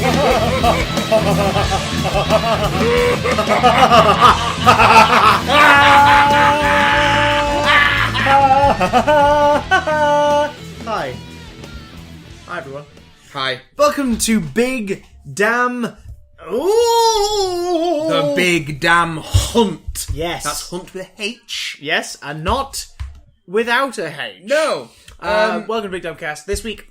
Hi. Hi, everyone. Hi. Welcome to Big Damn... Ooh! The Big Damn Hunt. Yes. That's Hunt with a H. Yes, and not without a H. No. Welcome to Big Damn Cast. This week,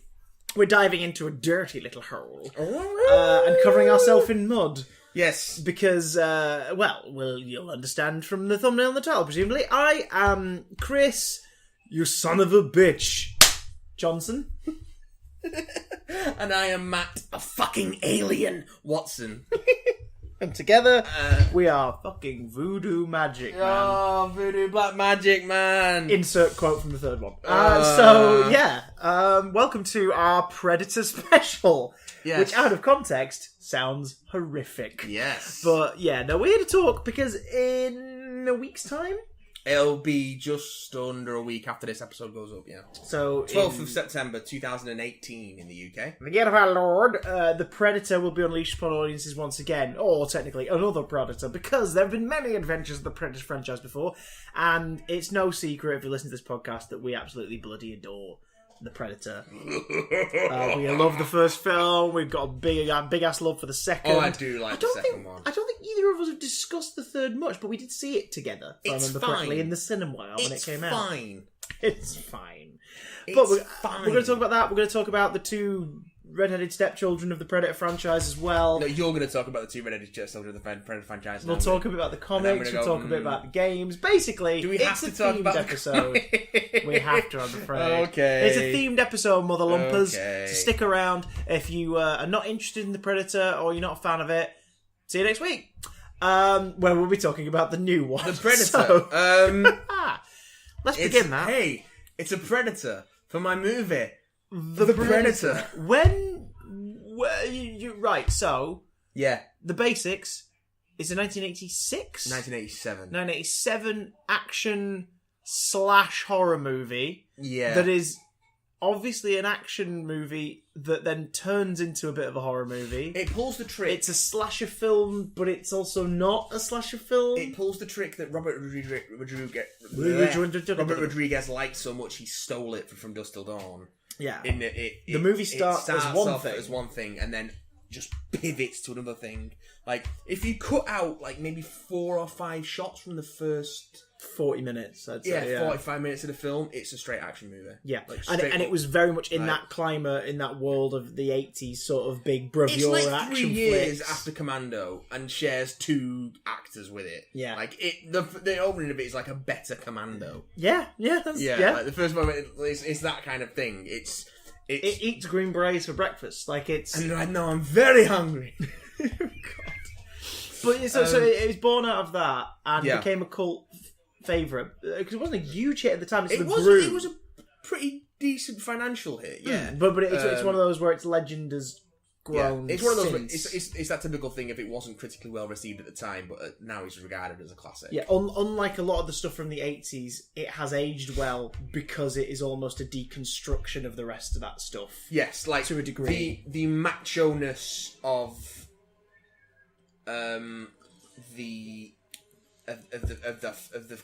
we're diving into a dirty little hole. And covering ourselves in mud. Yes. Because, you'll understand from the thumbnail and the title, presumably. I am Chris, you son of a bitch, Johnson. And I am Matt, a fucking alien, Watson. And together, we are fucking voodoo magic, man. Oh, voodoo black magic, man. Insert quote from the third one. Welcome to our Predator special. Yes. Which, out of context, sounds horrific. Yes. But, yeah, no, we're here to talk because in a week's time... It'll be just under a week after this episode goes up, yeah. So 12th of September 2018 in the UK. In the year of our Lord, the Predator will be unleashed upon audiences once again, or technically another Predator, because there have been many adventures of the Predator franchise before, and it's no secret if you listen to this podcast that we absolutely bloody adore the Predator. We love the first film. We've got a big ass love for the second. Oh, I do like the second one. I don't think either of us have discussed the third much, but we did see it together, if I remember correctly, in the cinema when it came out. It's fine. But we're going to talk about that. We're going to talk about the two red-headed stepchildren of the Predator franchise as well. No, you're going to talk about the two red-headed stepchildren of the Predator franchise. We'll talk a bit about the comics. We'll talk a bit about the games. Basically, do we have to talk about episode. We have to, I'm afraid. Okay. It's a themed episode, Mother Lumpers. Okay. So stick around. If you are not interested in the Predator or you're not a fan of it, see you next week. Where we'll be talking about the new one. The Predator. So, let's begin that. Hey, it's a Predator for my movie. The Predator. Right, so... Yeah. The basics is a 1986? 1987. 1987 action/horror movie. Yeah. That is obviously an action movie that then turns into a bit of a horror movie. It pulls the trick. It's a slasher film, but it's also not a slasher film. It pulls the trick that Robert Rodriguez liked so much he stole it from Dusk Till Dawn. Yeah. The movie starts as one thing, and then just pivots to another thing. Like, if you cut out, like, maybe 4 or 5 shots from the first... 40 minutes, I'd say. 45 minutes of the film, it's a straight action movie. Yeah, like, and it was very much in that climate, in that world of the 80s sort of big bravura action action flicks. It's 3 years flicks. after Commando and shares 2 actors with it. Yeah. Like, the opening of it is like a better Commando. Yeah. Like, the first moment, it's that kind of thing. It eats green berets for breakfast. Like, it's... And right now I'm very hungry. God. But so it was born out of that and became a cult favourite because it wasn't a huge hit at the time. It was a pretty decent financial hit, yeah. But it's one of those where its legend has grown. Yeah. It's one of those. Since. It's that typical thing. If it wasn't critically well received at the time, but now it's regarded as a classic. Yeah, unlike a lot of the stuff from the 80s, it has aged well because it is almost a deconstruction of the rest of that stuff. Yes, like to a degree, the macho-ness of the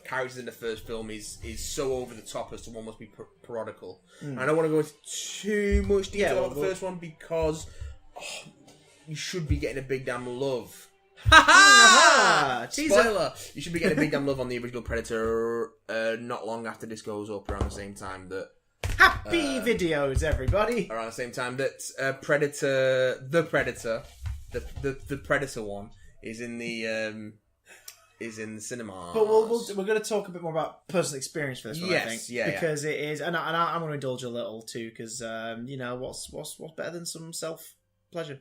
characters in the first film is so over the top as to almost be parodical. I don't want to go into too much detail about the first one because you should be getting a big damn love. Spoiler! You should be getting a big damn love on the original Predator not long after this goes up, around the same time that Happy videos, everybody! Around the same time that the Predator one is in the cinemas. But we're going to talk a bit more about personal experience for this one, I think. Because it is, and I'm going to indulge a little too, because what's better than some self-pleasure?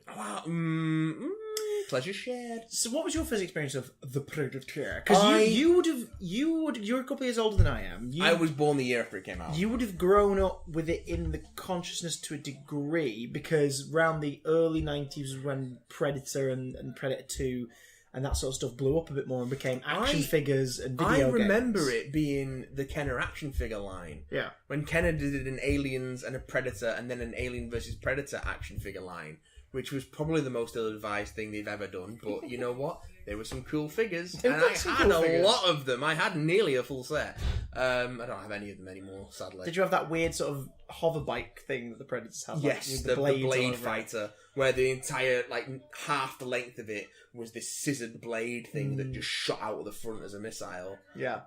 Pleasure shared. So what was your first experience of the Predator? Because you're a couple of years older than I am. I was born the year after it came out. You would have grown up with it in the consciousness to a degree, because around the early 90s was when Predator and Predator 2 and that sort of stuff blew up a bit more and became action figures and video games. I remember it being the Kenner action figure line. Yeah. When Kenner did an Aliens and a Predator and then an Alien versus Predator action figure line, which was probably the most ill-advised thing they've ever done. But you know what? There were some cool figures, There and were I some had cool a figures. lot of them. I had nearly a full set. I don't have any of them anymore, sadly. Did you have that weird sort of hover bike thing that the Predators had? Yes, with the blades all blade over it? fighter, where the entire, like, half the length of it was this scissored blade thing that just shot out of the front as a missile. Yeah.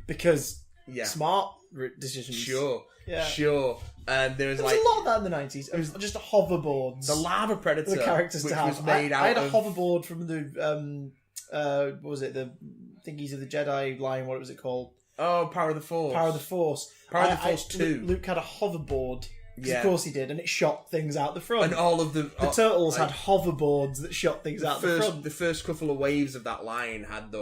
Because Because smart decisions. Sure. Yeah. Sure. And there was There was like a lot of that in the 90s. It was just hoverboards. the Lava Predator, the characters which to have. was made I had out a of hoverboard from the what was it? The thingies of the Jedi line. What was it called? Power of the Force. Power of the Force. Power of the Force 2. Luke had a hoverboard. Yeah. Of course he did, and it shot things out the front. And all of the Turtles like, had hoverboards that shot things out the front. The first couple of waves of that line had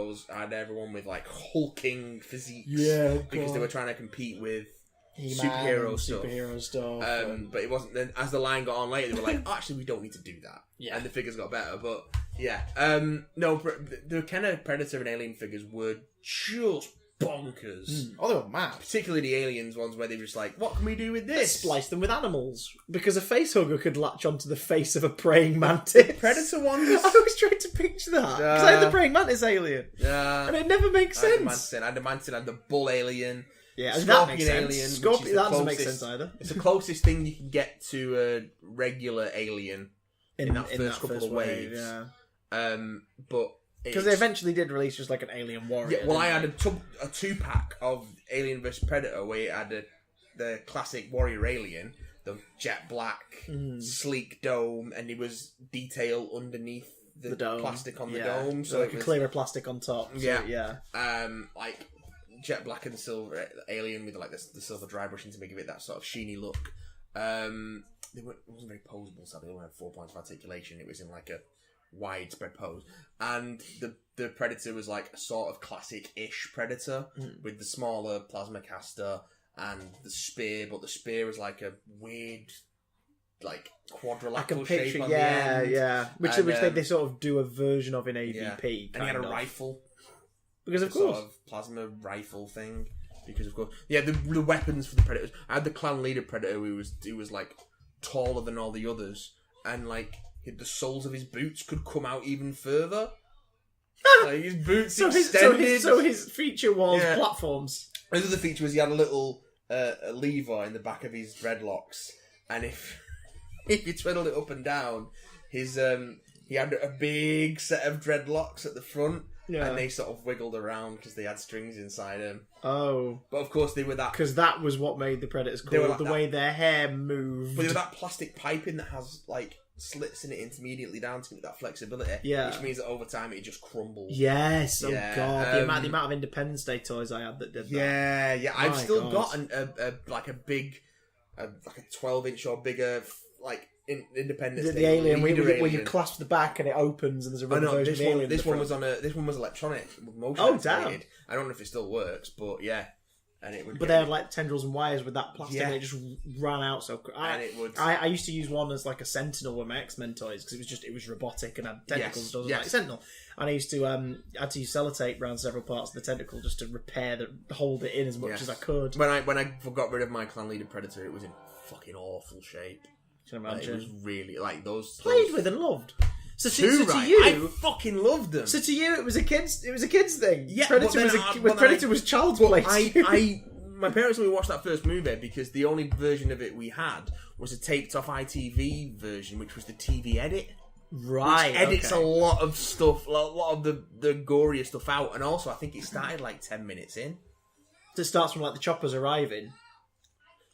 everyone with like hulking physiques. Yeah, because they God. were trying to compete with He-Man superhero and stuff. Superhero stuff. But it wasn't. Then as the line got on later, they were like, oh, "Actually, we don't need to do that." Yeah. And the figures got better. But yeah, no, the kind of Predator and Alien figures were just bonkers. Oh, they were mad. Particularly the Aliens ones, where they were just like, "What can we do with They this?" spliced them with animals because a facehugger could latch onto the face of a praying mantis. Predator ones. I was trying to picture that because I had the praying mantis alien, and it never makes sense. I had the Mantis, I had the Bull Alien. Yeah, that Scorpion makes sense. Alien. Scorpion, that doesn't make closest- sense either. It's the closest thing you can get to a regular alien in that first couple of waves. Yeah, but because they eventually did release just like an alien warrior. Yeah, well, I didn't had a 2-pack of Alien vs Predator where it had the classic warrior alien, the jet black, sleek dome, and it was detail underneath the dome. plastic on the Yeah. dome, so like a clearer plastic on top. So, Yeah. yeah. Like jet black and silver alien with like the silver dry brushing to make it that sort of sheeny look. It wasn't very posable, sadly. They only had 4 points of articulation. It was in like a widespread pose, and the Predator was like a sort of classic-ish Predator with the smaller plasma caster and the spear, but the spear was like a weird, like quadrilateral shape on the end. Yeah. Which And, they sort of do a version of in AVP. Yeah. And he had a rifle, because of sort course. of plasma rifle thing. Because of course, yeah, the weapons for the Predators. I had the clan leader Predator who was like taller than all the others, and like the soles of his boots could come out even further. Like his boots extended. So his feature was Yeah. platforms. Another feature was he had a little a lever in the back of his dreadlocks, and if you twiddled it up and down, his he had a big set of dreadlocks at the front, and they sort of wiggled around because they had strings inside them. Oh. But of course they were that. Because that was what made the Predators They were cool, like the that. way their hair moved. But they were that plastic piping that has like slits in it intermediately down to that flexibility. Yeah. Which means that over time it just crumbles. Yes, oh Yeah, god, the amount of Independence Day toys I had that did that. Yeah. I've My still God. got like a big, like a 12-inch or bigger, like Independence The Day alien, leader when you alien. clasp the back and it opens and there's a Oh rubber no, version this of the alien. this one was electronic, motion Oh, damn. activated. I don't know if it still works, but yeah, and it would. But they had like tendrils and wires with that plastic, Yeah. and it just ran out so quick. And it would. I used to use one as like a Sentinel with my X-Men toys because it was robotic and had tentacles. Yes, Like Sentinel, and I used to had to use sellotape around several parts of the tentacle just to hold it in as much Yes. as I could. When I got rid of my clan leader Predator, it was in fucking awful shape. Can you Like, it imagine? was really like those Played with and loved. So to right. you, I fucking loved them. so to you, it was a kids thing. Yeah, Predator but then was child's play. My parents only watched that first movie because the only version of it we had was a taped off ITV version, which was the TV edit. right, Which edits okay. a lot of stuff, a lot of the gorier stuff out, and also I think it started like 10 minutes in. It starts from like the choppers arriving.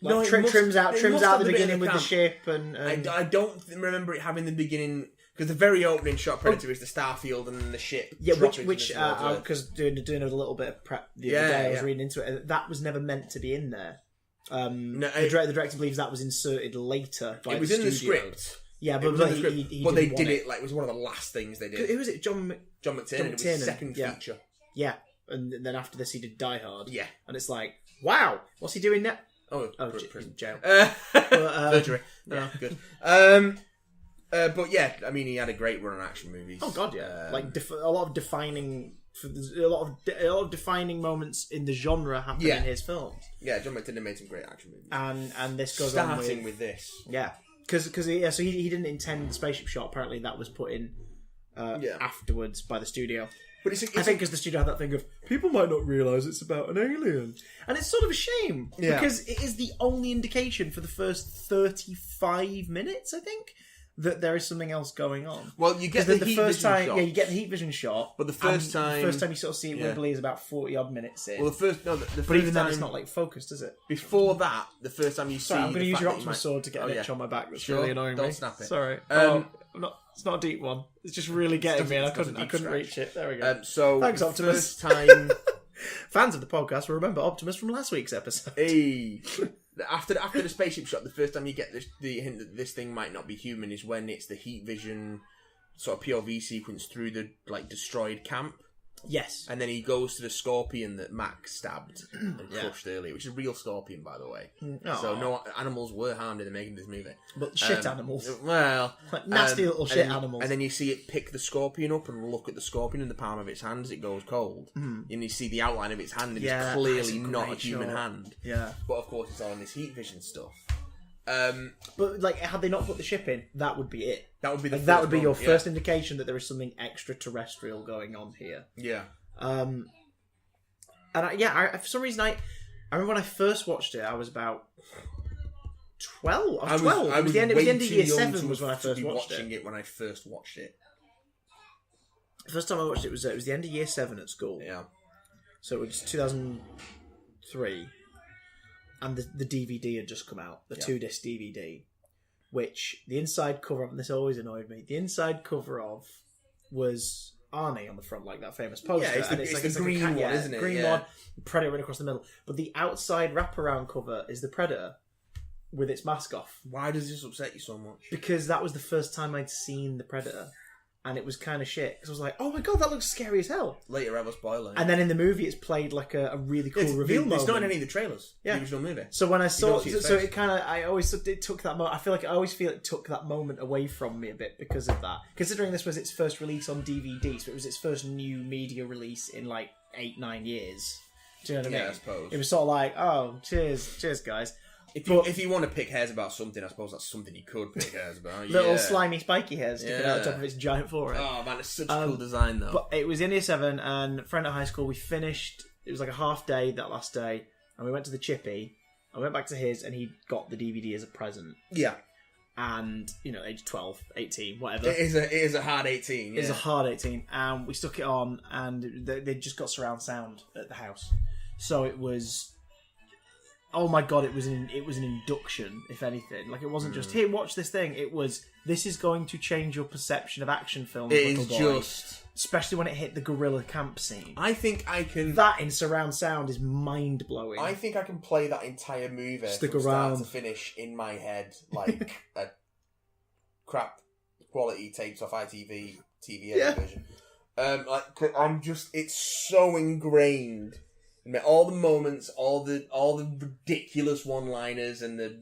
Like, No, it trims out must the have the bit beginning in the with the camp. ship and I don't remember it having the beginning because the very opening shot Predator is the starfield and then the ship. yeah, dropping which into the water. because doing a little bit of prep the other day, I was reading into it. That was never meant to be in there. The director believes that was inserted later. By it was the in the studio. script. Yeah, It but, was in the he, script, he but they didn't did want it like it was one of the last things they did. Who was it? John McTiernan. It was his second yeah. feature. Yeah, and then after this, he did Die Hard. Yeah. and it's like, wow, what's he doing now? Oh, Prison jail. Perjury. Yeah. Oh, good. But yeah, I mean, he had a great run on action movies. Oh god, yeah, like a lot of defining. A lot of defining moments in the genre happen in his films. Yeah, John McTiernan made some great action movies. And this goes Starting on with this. yeah, Because he didn't intend the spaceship shot. Apparently, that was put in afterwards by the studio. But I think because the studio had that thing of people might not realise it's about an alien, and it's sort of a shame because it is the only indication for the first 35 minutes, I think, that there is something else going on. Well, you get the heat vision shot. Yeah, you get the heat vision shot, but the first time you sort of see it wibbly is about 40 odd minutes in. Well, the first but even then, it's not like focused, is it? Before that, the first time you see, I'm going to use your Optimus sword to get an itch on my back. That's really annoying me. Don't snap it. Sorry. It's not a deep one. It's just really getting me, and I couldn't reach it. There we go. So thanks, Optimus. First time fans of the podcast will remember Optimus from last week's episode. Hey. After the spaceship shot, the first time you get the hint that this thing might not be human is when it's the heat vision sort of POV sequence through the destroyed camp. Yes. And then he goes to the scorpion that Max stabbed and crushed earlier, which is a real scorpion, by the way. So no animals were harmed in the making of this movie. But shit animals. Well... Like nasty little shit animals. And then you see it pick the scorpion up and look at the scorpion in the palm of its hand as it goes cold. And you see the outline of its hand and it's clearly not a human hand. Yeah. But of course it's all in this heat vision stuff. But like, had they not put the ship in, that would be it. That would be that would be your first indication that there is something extraterrestrial going on here. Yeah. And for some reason I remember when I first watched it, I was about 12. I was 12. It was the end of year 7 was when I first watched it. When I first watched it, the first time I watched it was the end of year 7 at school. Yeah. So it was 2003. And the DVD had just come out, the 2-disc DVD, which the inside cover of, and this always annoyed me, the inside cover of was Arnie on the front, like that famous poster. Yeah, it's the green one, isn't it? Green one, Predator right across the middle. But the outside wraparound cover is the Predator with its mask off. Why does this upset you so much? Because that was the first time I'd seen the Predator. And it was kind of shit. Because I was like, oh my god, that looks scary as hell. Later, I was spoiling. And then in the movie, it's played like a really cool reveal moment. It's not in any of the trailers. Yeah. The original movie. So when I saw it, so it kind of, it took that moment. I always feel it took that moment away from me a bit because of that. Considering this was its first release on DVD, so it was its first new media release in like 8-9 years. Do you know what I mean? Yeah, I suppose. It was sort of like, oh, cheers, guys. If you want to pick hairs about something, I suppose that's something you could pick hairs about. Little slimy spiky hairs sticking out the top of its giant forehead. Oh man, it's such a cool design though. But it was in year 7, and a friend at high school, we finished, it was like a half day that last day, and we went to the Chippy. I went back to his, and he got the DVD as a present. Yeah. And, age 12, 18, whatever. It is a hard 18, It is a hard 18, and we stuck it on, and they just got surround sound at the house. So it was... Oh my god! It was an induction, if anything. Like, it wasn't just here, watch this thing. It was, this is going to change your perception of action films. It is just, especially when it hit the gorilla camp scene. I think I can. That in surround sound is mind blowing. I think I can play that entire movie from start to finish in my head like a crap quality tapes off ITV TV version. It's so ingrained. All the moments, all the ridiculous one-liners and the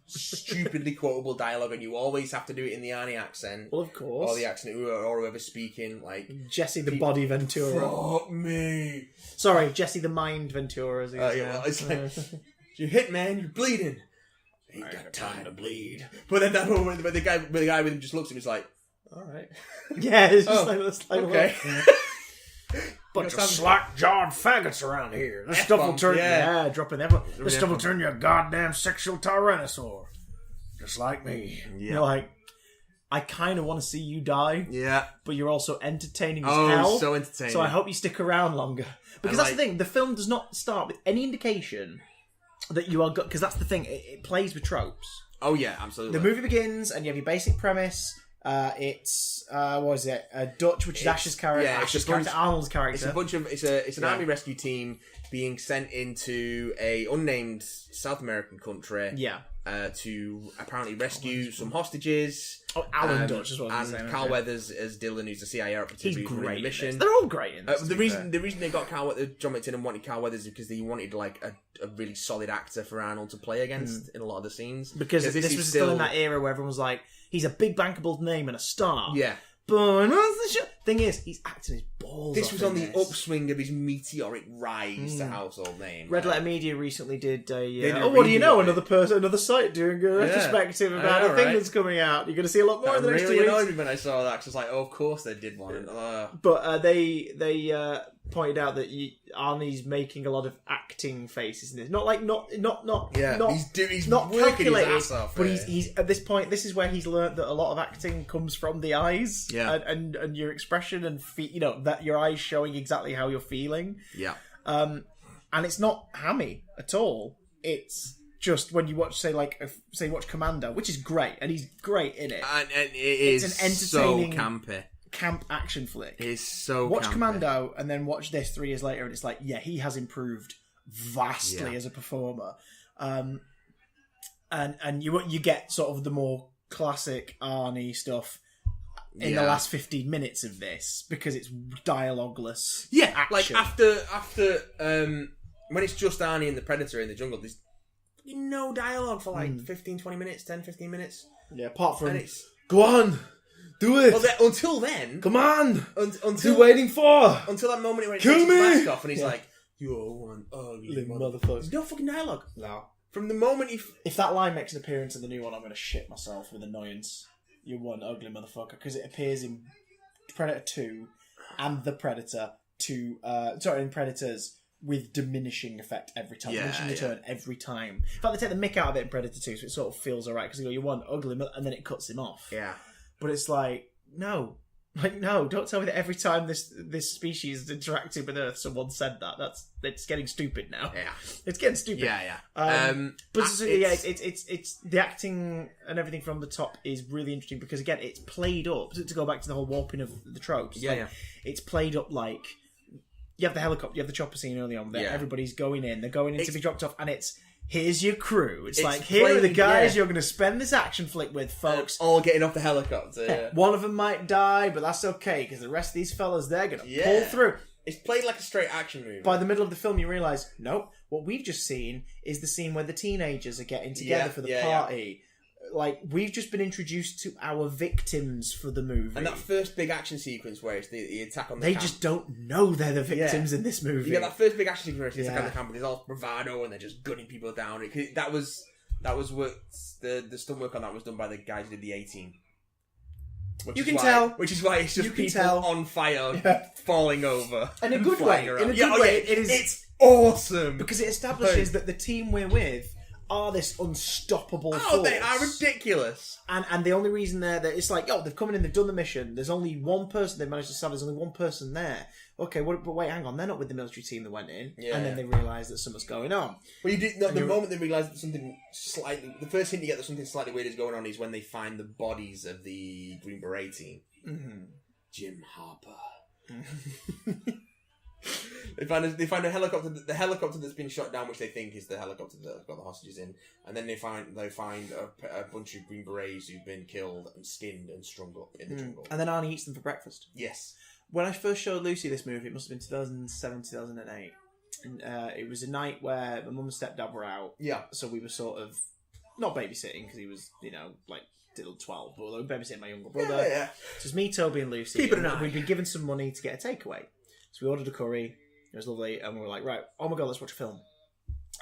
stupidly quotable dialogue, and you always have to do it in the Arnie accent. Well, of course. Or the accent or whoever's speaking, like... Jesse the Body Ventura. Fuck me. Sorry, Jesse the Mind Ventura. As it's like, you hit, man, you're bleeding. Ain't got time to bleed. But then that moment where the guy with him just looks at him, he's like, alright. Yeah, it's just okay. Bunch of slack-jawed faggots around here. This stuff will turn dropping the F-bomb. This stuff will turn you a goddamn sexual tyrannosaur. Just like me. Yeah. You're like, I kind of want to see you die. Yeah. But you're also entertaining as hell. So entertaining. So I hope you stick around longer. Because that's the thing. The film does not start with any indication that you are... Because that's the thing. It plays with tropes. Oh, yeah, absolutely. The movie begins and you have your basic premise... it's what is it? Dutch, which is Ash's character. Yeah, Ash's character, Arnold's character. It's an army rescue team being sent into a unnamed South American country. Yeah. To apparently rescue some hostages. Oh, Alan Dutch is what I'm saying. And Carl Weathers as Dylan, who's the CIA operative. He's great in mission. They're all great in this. The reason they got John McTiernan wanted Carl Weathers is because they wanted like a really solid actor for Arnold to play against in a lot of the scenes. Because this was still in that era where everyone was like, he's a big bankable name and a star. Yeah. Thing is, he's acting his balls This off was on in the upswing of his meteoric rise to household name. Red Letter Media recently did did a a what do you know? review of Another site doing a retrospective about a thing that's coming out. You're going to see a lot more in the next 2 really weeks. annoyed me when I saw that, because it's like, oh, of course they did one. But they pointed out that Arnie's making a lot of acting faces in this. Not he's not working calculated, his ass off. but he's at this point. This is where he's learned that a lot of acting comes from the eyes, and your expression and that your eyes showing exactly how you're feeling. Yeah. And it's not hammy at all. It's just when you watch, watch Commando, which is great, and he's great in it. And it is an entertaining, so campy. Camp action flick. It's so watch campy. Commando and then watch this 3 years later, and it's like, yeah, he has improved vastly as a performer. And you get sort of the more classic Arnie stuff in the last 15 minutes of this, because it's dialogueless. Yeah, action. like after when it's just Arnie and the Predator in the jungle, there's no dialogue for like 15 minutes. Yeah, apart from Go on, do it. Well, until then, come on. Until waiting for? Until that moment where he Kill takes his me. mask off and he's like, "You're one ugly motherfucker." There's no fucking dialogue. No. From the moment if that line makes an appearance in the new one, I'm going to shit myself with annoyance. You're one ugly motherfucker, because it appears in Predator 2 and the Predator in Predators with diminishing effect every time. Diminishing return every time. In fact, they take the mick out of it in Predator 2, so it sort of feels alright, because you go, you're one ugly, and then it cuts him off. Yeah. But it's like, no. Like, no, don't tell me that every time this species interacted with Earth, someone said that. It's getting stupid now. Yeah, it's getting stupid. Yeah. But it's the acting and everything from the top is really interesting, because again, it's played up. To go back to the whole warping of the tropes, it's played up like you have the helicopter, you have the chopper scene early on. There, everybody's going in. They're going in to be dropped off, and it's. Here's your crew. It's like, here are the guys you're going to spend this action flick with, folks. All getting off the helicopter. Yeah. One of them might die, but that's okay, because the rest of these fellas, they're going to pull through. It's played like a straight action movie. By the middle of the film, you realise, nope, what we've just seen is the scene where the teenagers are getting together for the party. Yeah. Like, we've just been introduced to our victims for the movie. And that first big action sequence where it's the attack on the camp. They just don't know they're the victims in this movie. You get that first big action sequence where it's the attack on the camp, and there's all bravado, and they're just gunning people down. That was what the stunt work on that was done by the guys who did the A-Team. You can tell. Which is why it's just people on fire, falling over. In a good way. It's awesome. Because it establishes that the team we're with are this unstoppable force. Oh, they are ridiculous. And the only reason it's like, they've come in and they've done the mission. There's only one person they've managed to stab. There's only one person there. Okay, but wait, hang on. They're not with the military team that went in. Yeah, and then they realise that something's going on. Well, the moment they realise that something slightly... The first hint you get that something slightly weird is going on is when they find the bodies of the Green Beret team. Mm-hmm. Jim Harper. They find a helicopter. The helicopter that's been shot down, which they think is the helicopter that's got the hostages in, and then they find a bunch of Green Berets who've been killed and skinned and strung up in the jungle. And then Arnie eats them for breakfast. Yes. When I first showed Lucy this movie, it must have been 2007, 2008. And it was a night where my mum and stepdad were out. Yeah. So we were sort of not babysitting, because he was still 12, but we were babysitting my younger brother. Yeah. So it was me, Toby, and Lucy. Keep it an eye. We'd been given some money to get a takeaway. So we ordered a curry. It was lovely, and we were like, right, oh my god, let's watch a film.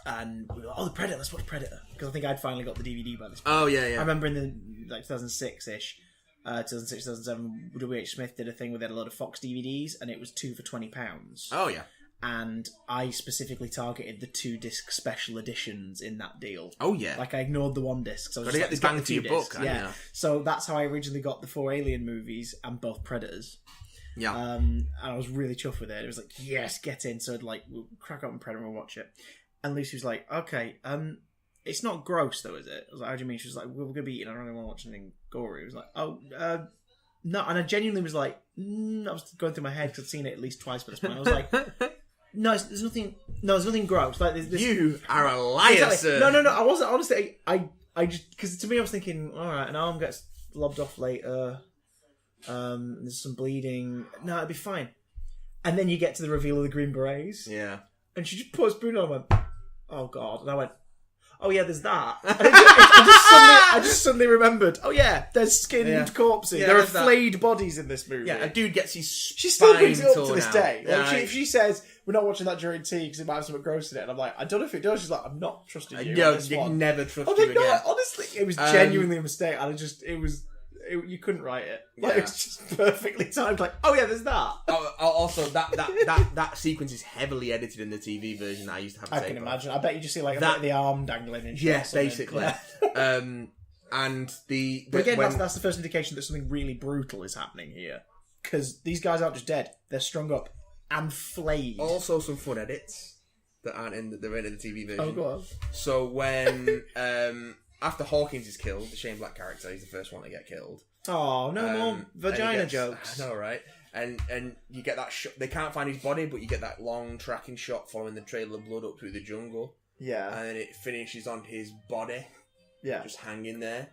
And we were like, the Predator, let's watch Predator. Because I think I'd finally got the DVD by this point. Oh, yeah. I remember in the 2006-ish, 2006, 2007, W.H. Smith did a thing where they had a lot of Fox DVDs, and it was 2 for £20. Oh, yeah. And I specifically targeted the 2-disc special editions in that deal. Oh, yeah. Like, I ignored the 1-disc. So I was just like, get this bang for your buck. Yeah. So that's how I originally got the 4 Alien movies and both Predators. Yeah. And I was really chuffed with it. It was like, yes, get in. So we'll crack open Predator and we'll watch it. And Lucy was like, okay, it's not gross though, is it? I was like, how do you mean? She was like, we're going to be eating. I don't really want to watch anything gory. It was like, no. And I genuinely was like, I was going through my head because I'd seen it at least twice by this point. I was like, no, there's nothing gross. Like, there's you are a liar, exactly. sir. No. I wasn't, honestly. I just, because to me, I was thinking, all right, an arm gets lobbed off later. There's some bleeding. No, it'd be fine. And then you get to the reveal of the Green Berets. Yeah. And she just put a spoon on and went, oh god. And I went, oh yeah, there's that. I just suddenly remembered, oh yeah, there's skinned corpses. Yeah, there are there's that. flayed bodies in this movie. Yeah, a dude gets his She still brings it up to torn this out. day. Like, Yeah, if she says, we're not watching that during tea because it might have something gross in it, and I'm like, I don't know if it does. She's like, I'm not trusting you. No, on this you one. can never trust I'm you like, no, again. honestly, it was genuinely a mistake. And you couldn't write it. Like, it was just perfectly timed. Like, oh yeah, there's that. Also, that sequence is heavily edited in the TV version that I used to have to I take can off. imagine. I bet you just see like a bit of the arm dangling and shit. Yeah, or something. basically. Yeah. And But again, that's the first indication that something really brutal is happening here. Because these guys aren't just dead; they're strung up and flayed. also some fun edits that aren't in the TV version. Oh, go on. So when after Hawkins is killed, the Shane Black character, he's the first one to get killed. Oh, no more vagina jokes. I know, right? And you get that shot. They can't find his body, but you get that long tracking shot following the trail of blood up through the jungle. Yeah. And then it finishes on his body. Yeah. Just hanging there,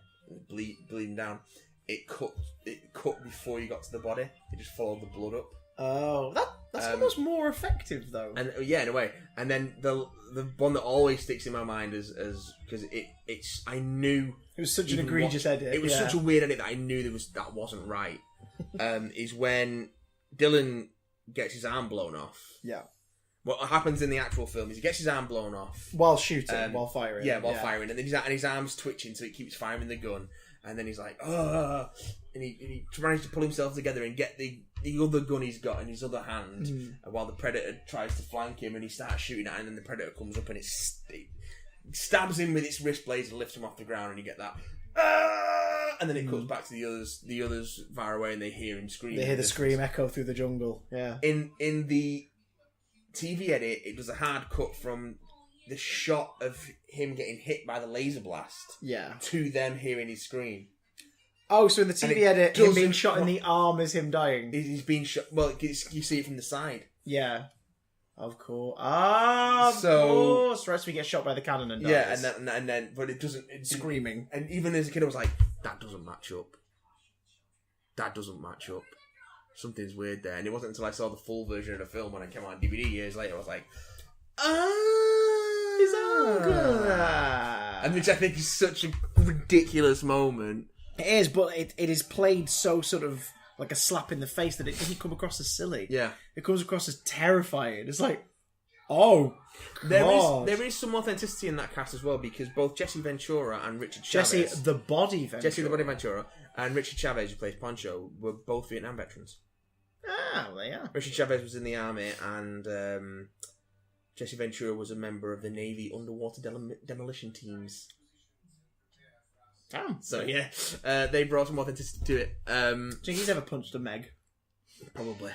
bleeding down. It cut before you got to the body. It just followed the blood up. Oh, that's almost more effective though. And yeah, in a way. And then the one that always sticks in my mind is because it's I knew it was such an egregious edit. It was such a weird edit that I knew that wasn't right. Is when Dylan gets his arm blown off. Yeah. What happens in the actual film is he gets his arm blown off while shooting, while firing. Yeah, while firing, and then his arm's twitching, so he keeps firing the gun. And then he's like, oh, and he manages to pull himself together and get the other gun he's got in his other hand, and while the Predator tries to flank him, and he starts shooting at him, and then the Predator comes up and it stabs him with its wrist blades and lifts him off the ground, and you get that, and then it cuts back to the others far away, and they hear him scream. They hear the scream echo through the jungle. Yeah. In the TV edit, it was a hard cut from the shot of him getting hit by the laser blast to them hearing his scream. Oh, so in the TV edit, him being shot in the arm is him dying? He's being shot... Well, you see it from the side. Yeah. Of course. Of course. Right, so he gets shot by the cannon and dies. Yeah, and then... But it doesn't... Screaming. And even as a kid, I was like, that doesn't match up. That doesn't match up. Something's weird there. And it wasn't until I saw the full version of the film when it came out on DVD years later, I was like, His arm good. And which I think is such a ridiculous moment. It is, but it is played so sort of like a slap in the face that it doesn't come across as silly. Yeah. It comes across as terrifying. It's like, oh, there is some authenticity in that cast as well, because both Jesse Ventura and Richard Chavez... Jesse the Body Ventura and Richard Chavez, who plays Poncho, were both Vietnam veterans. Ah, well, yeah. Richard Chavez was in the army, and Jesse Ventura was a member of the Navy underwater demolition teams. Damn. So yeah, they brought some authenticity to it. Do you think he's ever punched a Meg? Probably.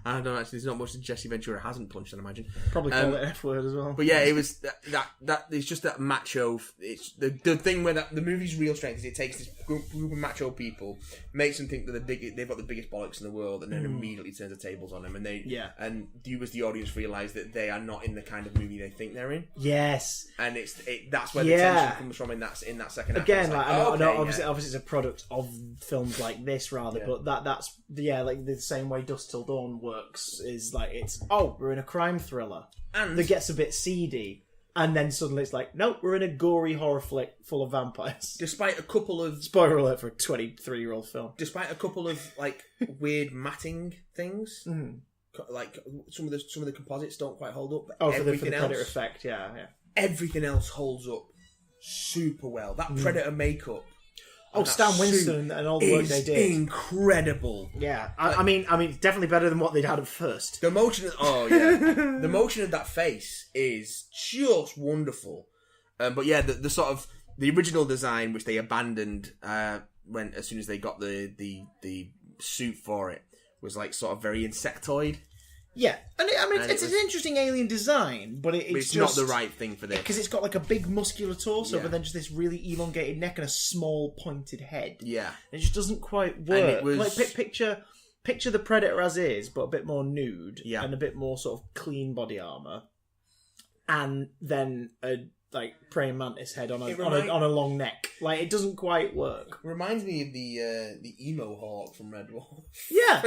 I don't know, actually, there's not much that Jesse Ventura hasn't punched, I'd imagine. Probably call it F word as well. But yeah, it was that it's just that macho. It's the thing where the movie's real strength is it takes this group of macho people, makes them think that they've got the biggest bollocks in the world, and then immediately turns the tables on them, and and you as the audience realise that they are not in the kind of movie they think they're in. Yes, and that's where the tension comes from in that second. Again, I know obviously it's a product of films like this rather, but that's like the same way Dusk Till Dawn works is like we're in a crime thriller and that gets a bit seedy, and then suddenly it's like, nope, we're in a gory horror flick full of vampires. Despite a couple of spoiler alert for a 23-year-old film. Despite a couple of like weird matting things, like some of the composites don't quite hold up. But for the Predator effect, yeah. Everything else holds up super well. That Predator makeup. Stan Winston and all the work they did. Incredible. Yeah. I mean, definitely better than what they'd had at first. The motion the motion of that face is just wonderful. But yeah, the sort of the original design, which they abandoned as soon as they got the suit for it, was like sort of very insectoid. Yeah, and it's an interesting alien design, but it's just not the right thing for this. Because it's got like a big muscular torso, but then just this really elongated neck and a small pointed head. Yeah. It just doesn't quite work. And it was... Like, picture the Predator as is, but a bit more nude, and a bit more sort of clean body armour. And then a like praying mantis head on a long neck. Like it doesn't quite work. Reminds me of the emo hawk from Red Wolf. Yeah.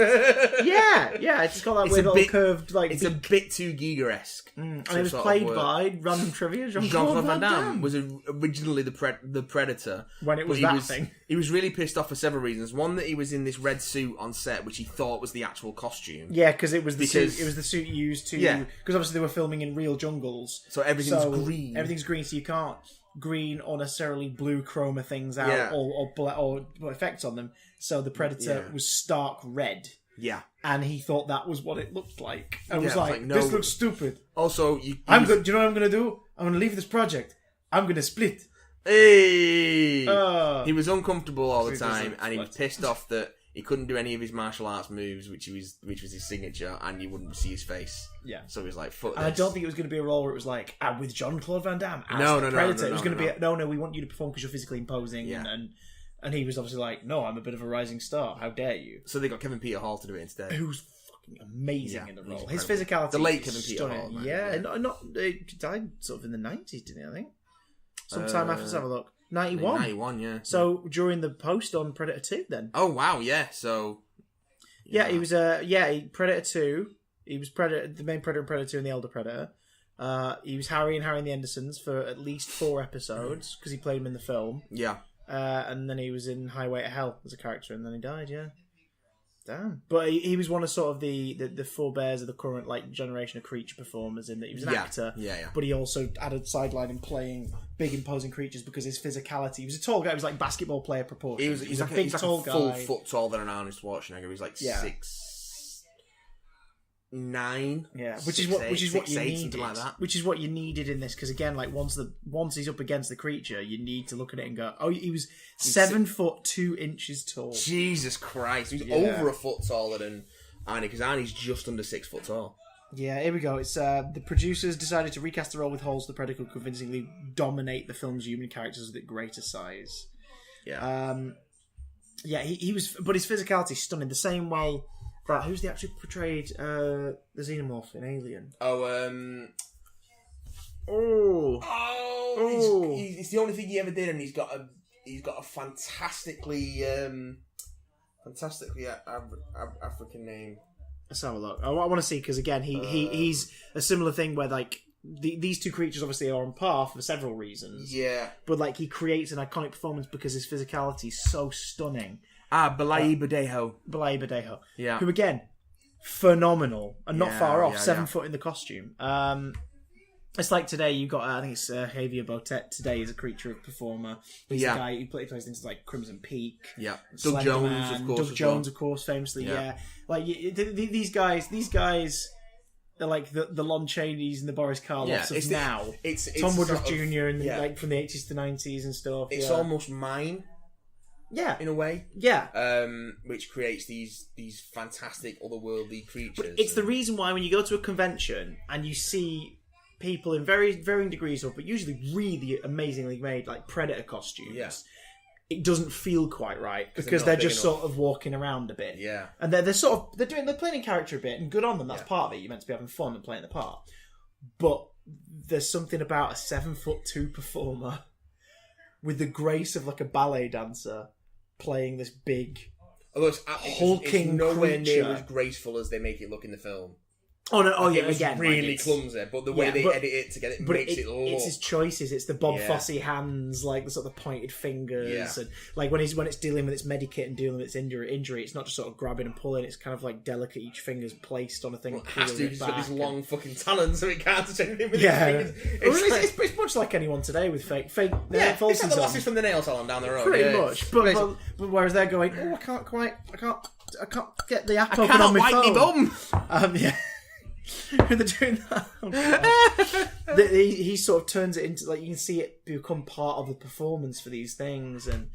It's got that weird little curved like. It's a bit too Giga-esque. And it was played by random trivia. Jean-Claude Van Damme was originally the Predator when it was that thing. He was really pissed off for several reasons. One, that he was in this red suit on set, which he thought was the actual costume. Yeah, because it was the suit. It was the suit used to. Yeah. Because obviously they were filming in real jungles, so everything's green. Everything's green, so you can't green or necessarily blue chroma things out or effects on them. So the Predator was stark red. Yeah. And he thought that was what it looked like. I was like, no, this looks stupid. Also, do you know what I'm going to do? I'm going to leave this project. I'm going to split. Hey! He was uncomfortable all the time, and he was pissed off that he couldn't do any of his martial arts moves, which was his signature, and you wouldn't see his face. Yeah. So he was like, fuck this. And I don't think it was going to be a role where it was like, with Jean-Claude Van Damme as the Predator. It was going to be, no, we want you to perform because you're physically imposing, and he was obviously like, no, I'm a bit of a rising star. How dare you? So they got Kevin Peter Hall to do it instead. Who's fucking amazing in the role. His physicality. The late Kevin Peter Hall. Man, he died sort of in the 90s, didn't he? I think. Sometime after, let's have a look. 91. 91, yeah. So during the post on Predator 2, then. Oh wow, yeah. So. Yeah, he was Predator 2. He was the main Predator in Predator 2 and the Elder Predator. He was Harry and the Andersons for at least 4 episodes because he played him in the film. Yeah. And then he was in Highway to Hell as a character, and then he died. Yeah, damn. But he was one of sort of the forebears of the current like generation of creature performers. In that he was an actor, but he also had a sideline in playing big imposing creatures because his physicality. He was a tall guy. He was like basketball player proportions. He was like a big tall guy, full foot taller than Arnold Schwarzenegger. He was like 6'9", which is what you needed, like that. Which is what you needed in this, because again, like once he's up against the creature, you need to look at it and go, oh, he was 7 foot 2 inches tall. Jesus Christ, he was over a foot taller than Arnie, because Arnie's just under 6 foot tall. Yeah, here we go. It's the producers decided to recast the role with Halls the Predator could convincingly dominate the film's human characters with greater size. Yeah. He was, but his physicality is stunning. The same way. That who's the actor who portrayed the xenomorph in Alien? It's the only thing he ever did, and he's got a fantastically African name. Let's have a look. I want to see, because again, he's a similar thing where like these two creatures obviously are on par for several reasons. Yeah, but like he creates an iconic performance because his physicality is so stunning. Balayi Badejo. Yeah. Who, again, phenomenal. And not far off, 7 foot in the costume. It's like today, you got, I think it's Javier Botet today is a creature of performer. He's the guy who plays things like Crimson Peak. Yeah. Doug Jones, of course. Doug Jones, of course, famously, Like, these guys... They're like the Lon Chaneys and the Boris Karloffs of now. It's Tom Woodruff Jr. and like from the 80s to 90s and stuff. It's almost mine. Yeah, in a way. Yeah, which creates these fantastic otherworldly creatures. But it's the reason why when you go to a convention and you see people in varying degrees of, but usually really amazingly made like Predator costumes, it doesn't feel quite right because they're just sort of walking around a bit. Yeah, and they're playing in character a bit, and good on them. That's part of it. You're meant to be having fun and playing the part, but there's something about a 7'2" performer with the grace of like a ballet dancer playing this big hulking it's nowhere creature. Near as graceful as they make it look in the film. Oh no! Oh yeah, again, really clumsy. But the way they edit it together, it makes it look. It's his choices. It's the Bob Fosse hands, like the sort of pointed fingers, and like when it's dealing with its medikit and dealing with its injury, it's not just sort of grabbing and pulling. It's kind of like delicate. Each finger's placed on a thing. Well, it has to. He's got these long fucking talons, so it can't touch anything with his fingers. It's much like anyone today with fake nail falsies. It's like the lasses from the nail salon down the road. Pretty much, but whereas they're going, I can't get the app open on my phone. I can't wipe me bum. They're doing that. He sort of turns it into, like, you can see it become part of the performance for these things, and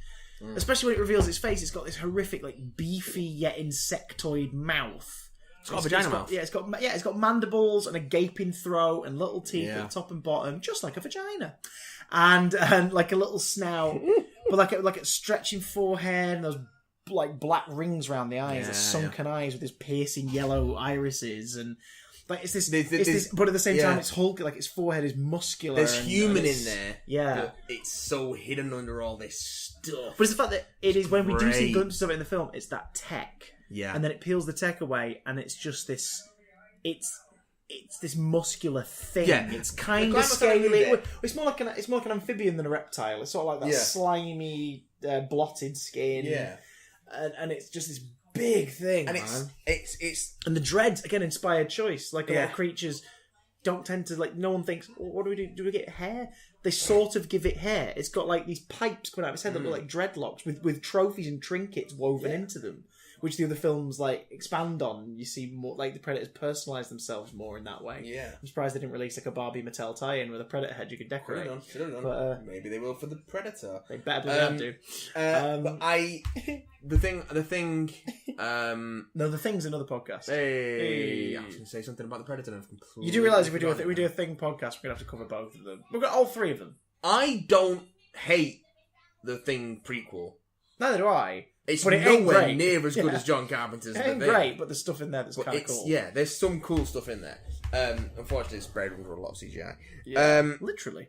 especially when it reveals its face, it's got this horrific, like, beefy yet insectoid mouth. It's got a vagina mouth. It's got mandibles and a gaping throat and little teeth at the top and bottom, just like a vagina, and like a little snout, but like a stretching forehead and those like black rings around the eyes, the sunken eyes with his piercing yellow irises, and Like it's this, but at the same time, it's Hulk. Like its forehead is muscular. There's human in there. Yeah, but it's so hidden under all this stuff. But it's the fact that it is when we do see glimpses of it in the film, it's that tech. Yeah, and then it peels the tech away, and it's just this. It's this muscular thing. Yeah. It's kind of scaly. It's more like an amphibian than a reptile. It's sort of like that slimy, blotted skin. Yeah, and it's just this big thing, and man. It's and the dreads again, inspired choice. Like a lot of creatures don't tend to like. No one thinks, what do we do? Do we get hair? They sort of give it hair. It's got like these pipes coming out of its head that look like dreadlocks with trophies and trinkets woven into them. Which the other films like expand on. You see more like the Predators personalise themselves more in that way. Yeah, I'm surprised they didn't release like a Barbie Mattel tie-in with a Predator head you could decorate. Should have done. But, maybe they will for the Predator. They better be do. But the thing. No, the thing's another podcast. Hey, I was going to say something about the Predator. And I've completely. You do realise if we do a thing podcast, we're gonna have to cover both of them. We've got all three of them. I don't hate the Thing prequel. Neither do I. It's nowhere near as good as John Carpenter's The Thing. Great, but there's stuff in there that's kind of cool. Yeah, there's some cool stuff in there. Unfortunately, it's buried under a lot of CGI. Yeah, literally.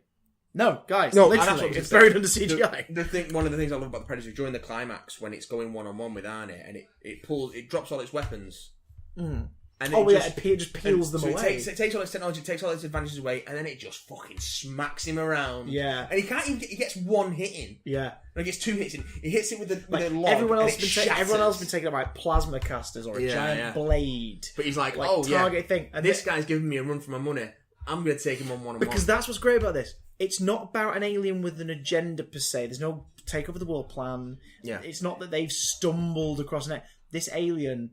No, guys, literally, it's buried under CGI. One of the things I love about the Predator is during the climax when it's going one-on-one with Arnie and it drops all its weapons. Mm. And it just peels them away. It takes all its technology, it takes all its advantages away, and then it just fucking smacks him around. Yeah, and he gets one hit in. Yeah, and he gets two hits in. He hits it with a log. Everyone else has been taken out by plasma casters or a giant blade. But he's like target thing. And this guy's giving me a run for my money. I'm going to take him on one-on-one. Because that's what's great about this. It's not about an alien with an agenda per se. There's no take over the world plan. Yeah, it's not that they've stumbled across this alien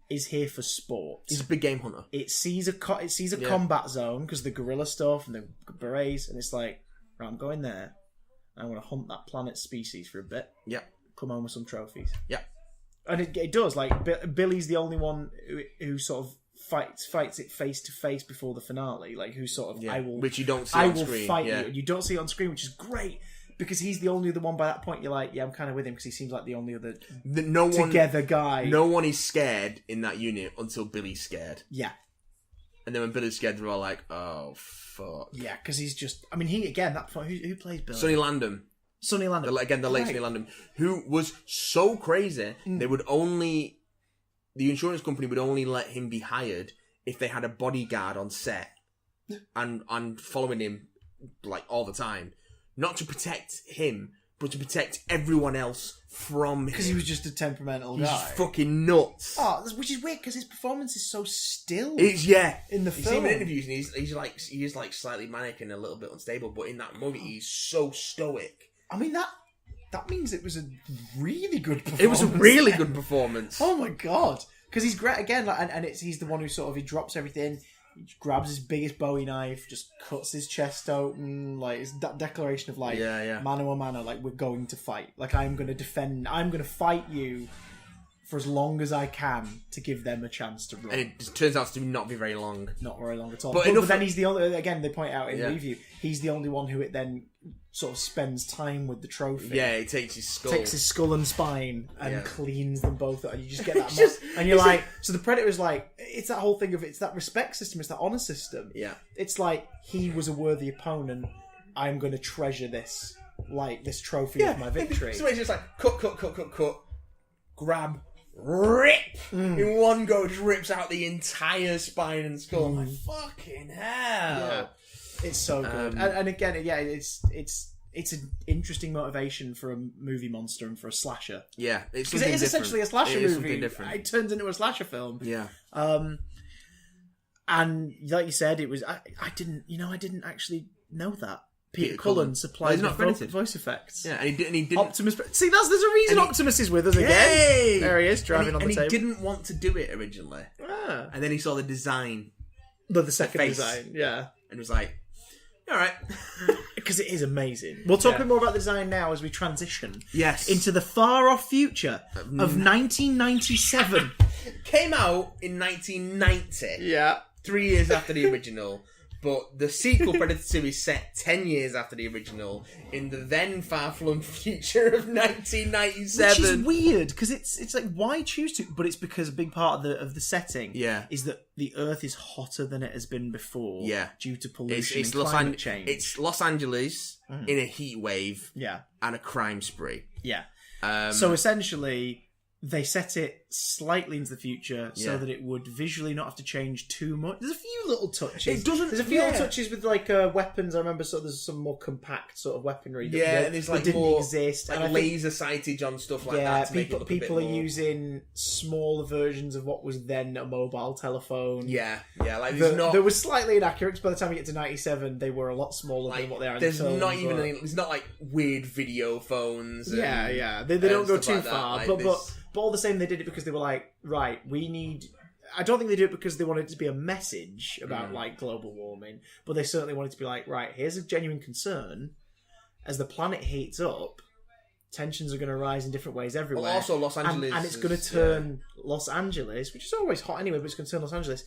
is here for sport. He's a big game hunter. It sees a combat zone because the gorilla stuff and the berets, and it's like, right, I'm going there. I want to hunt that planet species for a bit. Yeah, come home with some trophies. Yeah, and it does. Like Billy's the only one who sort of fights it face to face before the finale. Like who sort of which you don't see on screen. I will fight you. And you don't see it on screen, which is great. Because he's the only other one by that point. You're like, yeah, I'm kind of with him because he seems like the only other together guy. No one is scared in that unit until Billy's scared. Yeah. And then when Billy's scared, they're all like, oh, fuck. Yeah, because he's just... I mean, that point, who plays Billy? Sonny Landham. Sonny Landham. The late Sonny Landham. Who was so crazy, they would only... The insurance company would only let him be hired if they had a bodyguard on set and following him like all the time. Not to protect him, but to protect everyone else from him. Because he was just a temperamental guy. He's fucking nuts. Oh, which is weird because his performance is so still. In the film. You see him in interviews and he is like slightly manic and a little bit unstable, but in that movie he's so stoic. I mean that means it was a really good performance. It was a really good performance. Oh my god. Because he's great again, and he's the one who sort of he drops everything. He grabs his biggest Bowie knife, just cuts his chest open, like it's that declaration of like, mano a mano, like we're going to fight. Like I'm going to fight you for as long as I can to give them a chance to run. And it turns out to not be very long. Not very long at all. But then he's the only, again, they point out in the review, he's the only one who it then sort of spends time with the trophy. Yeah, he takes his skull and spine and cleans them both. And you just get that and you're like, so the Predator's like, it's that whole thing of, it's that respect system, it's that honor system. Yeah. It's like, he was a worthy opponent, I'm going to treasure this, like, this trophy of my victory. So it's just like, cut, grab, rip! In one go, just rips out the entire spine and skull. I'm like, fucking hell! Yeah. It's so good. And again, it's an interesting motivation for a movie monster and for a slasher. Yeah, because it is essentially a slasher movie. It turns into a slasher film. Yeah. And like you said, it was. I didn't actually know that. Peter Cullen supplied voice effects. Yeah, and he didn't. Optimus. See, there's a reason Optimus is with us again. Yay! There he is, driving on the table. And he didn't want to do it originally. And then he saw the design. The second design, yeah. And was like, all right. Because it is amazing. We'll talk a bit more about the design now as we transition into the far-off future of 1997. Came out in 1990. Yeah. 3 years after the original. But the sequel, Predator 2, is set 10 years after the original in the then far-flung future of 1997. Which is weird, because it's like, why choose to? But it's because a big part of the setting is that the Earth is hotter than it has been before due to pollution and climate change. It's Los Angeles in a heat wave and a crime spree. Yeah. So essentially, they set it slightly into the future so that it would visually not have to change too much. There's a few little touches. There's a few little touches with like weapons. I remember there's some more compact sort of weaponry. And there's like didn't more exist. Like and laser sightage on stuff like that. To make it look people a bit are more... using smaller versions of what was then a mobile telephone. Like there was slightly inaccurate. Because by the time you get to 97, they were a lot smaller than what they are. In there's the film, not even there's not like weird video phones. They don't go too far, but all the same, they did it because they were like, right, we need... I don't think they do it because they wanted it to be a message about, like, global warming, but they certainly wanted to be like, right, here's a genuine concern. As the planet heats up, tensions are going to rise in different ways everywhere. Well, also Los Angeles... And it's going to turn Los Angeles, which is always hot anyway, but it's going to turn Los Angeles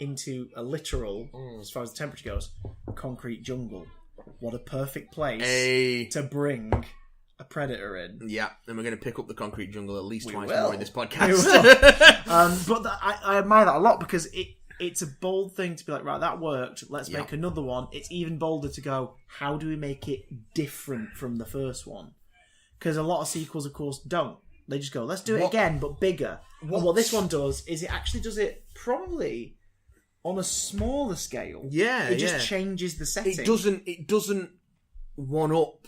into a literal, as far as the temperature goes, concrete jungle. What a perfect place to bring... a predator in. Yeah, and we're going to pick up the concrete jungle at least twice more in this podcast. But I admire that a lot because it's a bold thing to be like, right, that worked, let's make another one. It's even bolder to go, how do we make it different from the first one? Because a lot of sequels, of course, don't. They just go, let's do it again, but bigger. And what this one does is it actually does it probably on a smaller scale. It just changes the setting. It doesn't one-up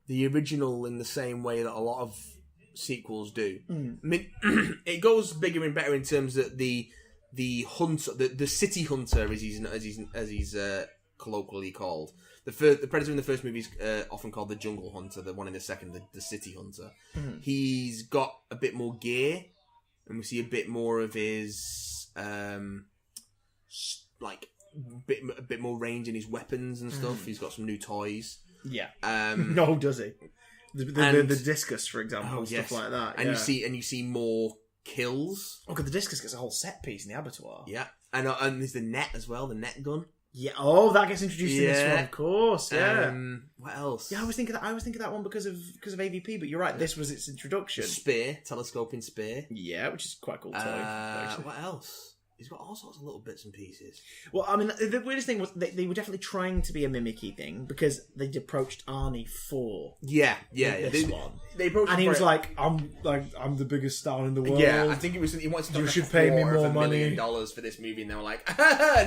the original in the same way that a lot of sequels do. I mean, it goes bigger and better in terms that the hunter, the city hunter, as he's colloquially called. The predator in the first movie is often called the jungle hunter. The one in the second, the city hunter. He's got a bit more gear, and we see a bit more of his like a bit more range in his weapons and stuff. He's got some new toys. Yeah. No, does he? The discus, for example, stuff like that. And you see more kills. Oh, because the discus gets a whole set piece in the abattoir. Yeah, and there's the net as well, the net gun. Yeah. Oh, that gets introduced in this one, of course. Yeah. What else? Yeah, I was thinking that one because of AVP, but you're right. This was its introduction. Spear, telescoping spear. Yeah, which is quite a cool toy. What else? He's got all sorts of little bits and pieces. Well, I mean, the weirdest thing was they were definitely trying to be a mimicky thing because they'd approached Arnie for this one. They approached and he was like, I'm the biggest star in the world. Yeah, I think it was. He wanted to you should pay me more money. $1 million for this movie, and they were like,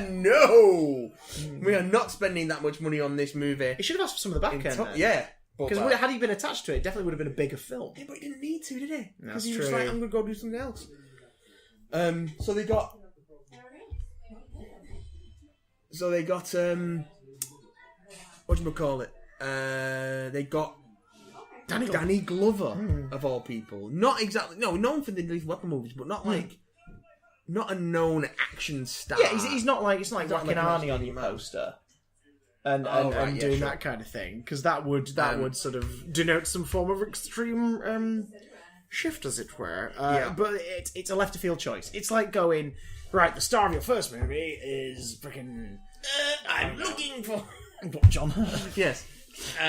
no, we are not spending that much money on this movie. He should have asked for some of the back end. Because had he been attached to it, it definitely would have been a bigger film. Yeah, but he didn't need to, did he? Because he was like, I'm going to go do something else. So they got whatchamacallit? They got Danny Glover of all people. Not exactly known for the Lethal Weapon movies, but not like not a known action star. Yeah, he's not like whacking Arnie on your poster and doing that kind of thing, because that would sort of denote some form of extreme shift, as it were. But it's a left of field choice. It's like going, right, the star of your first movie is freaking. I'm looking for John Hurt. Yes.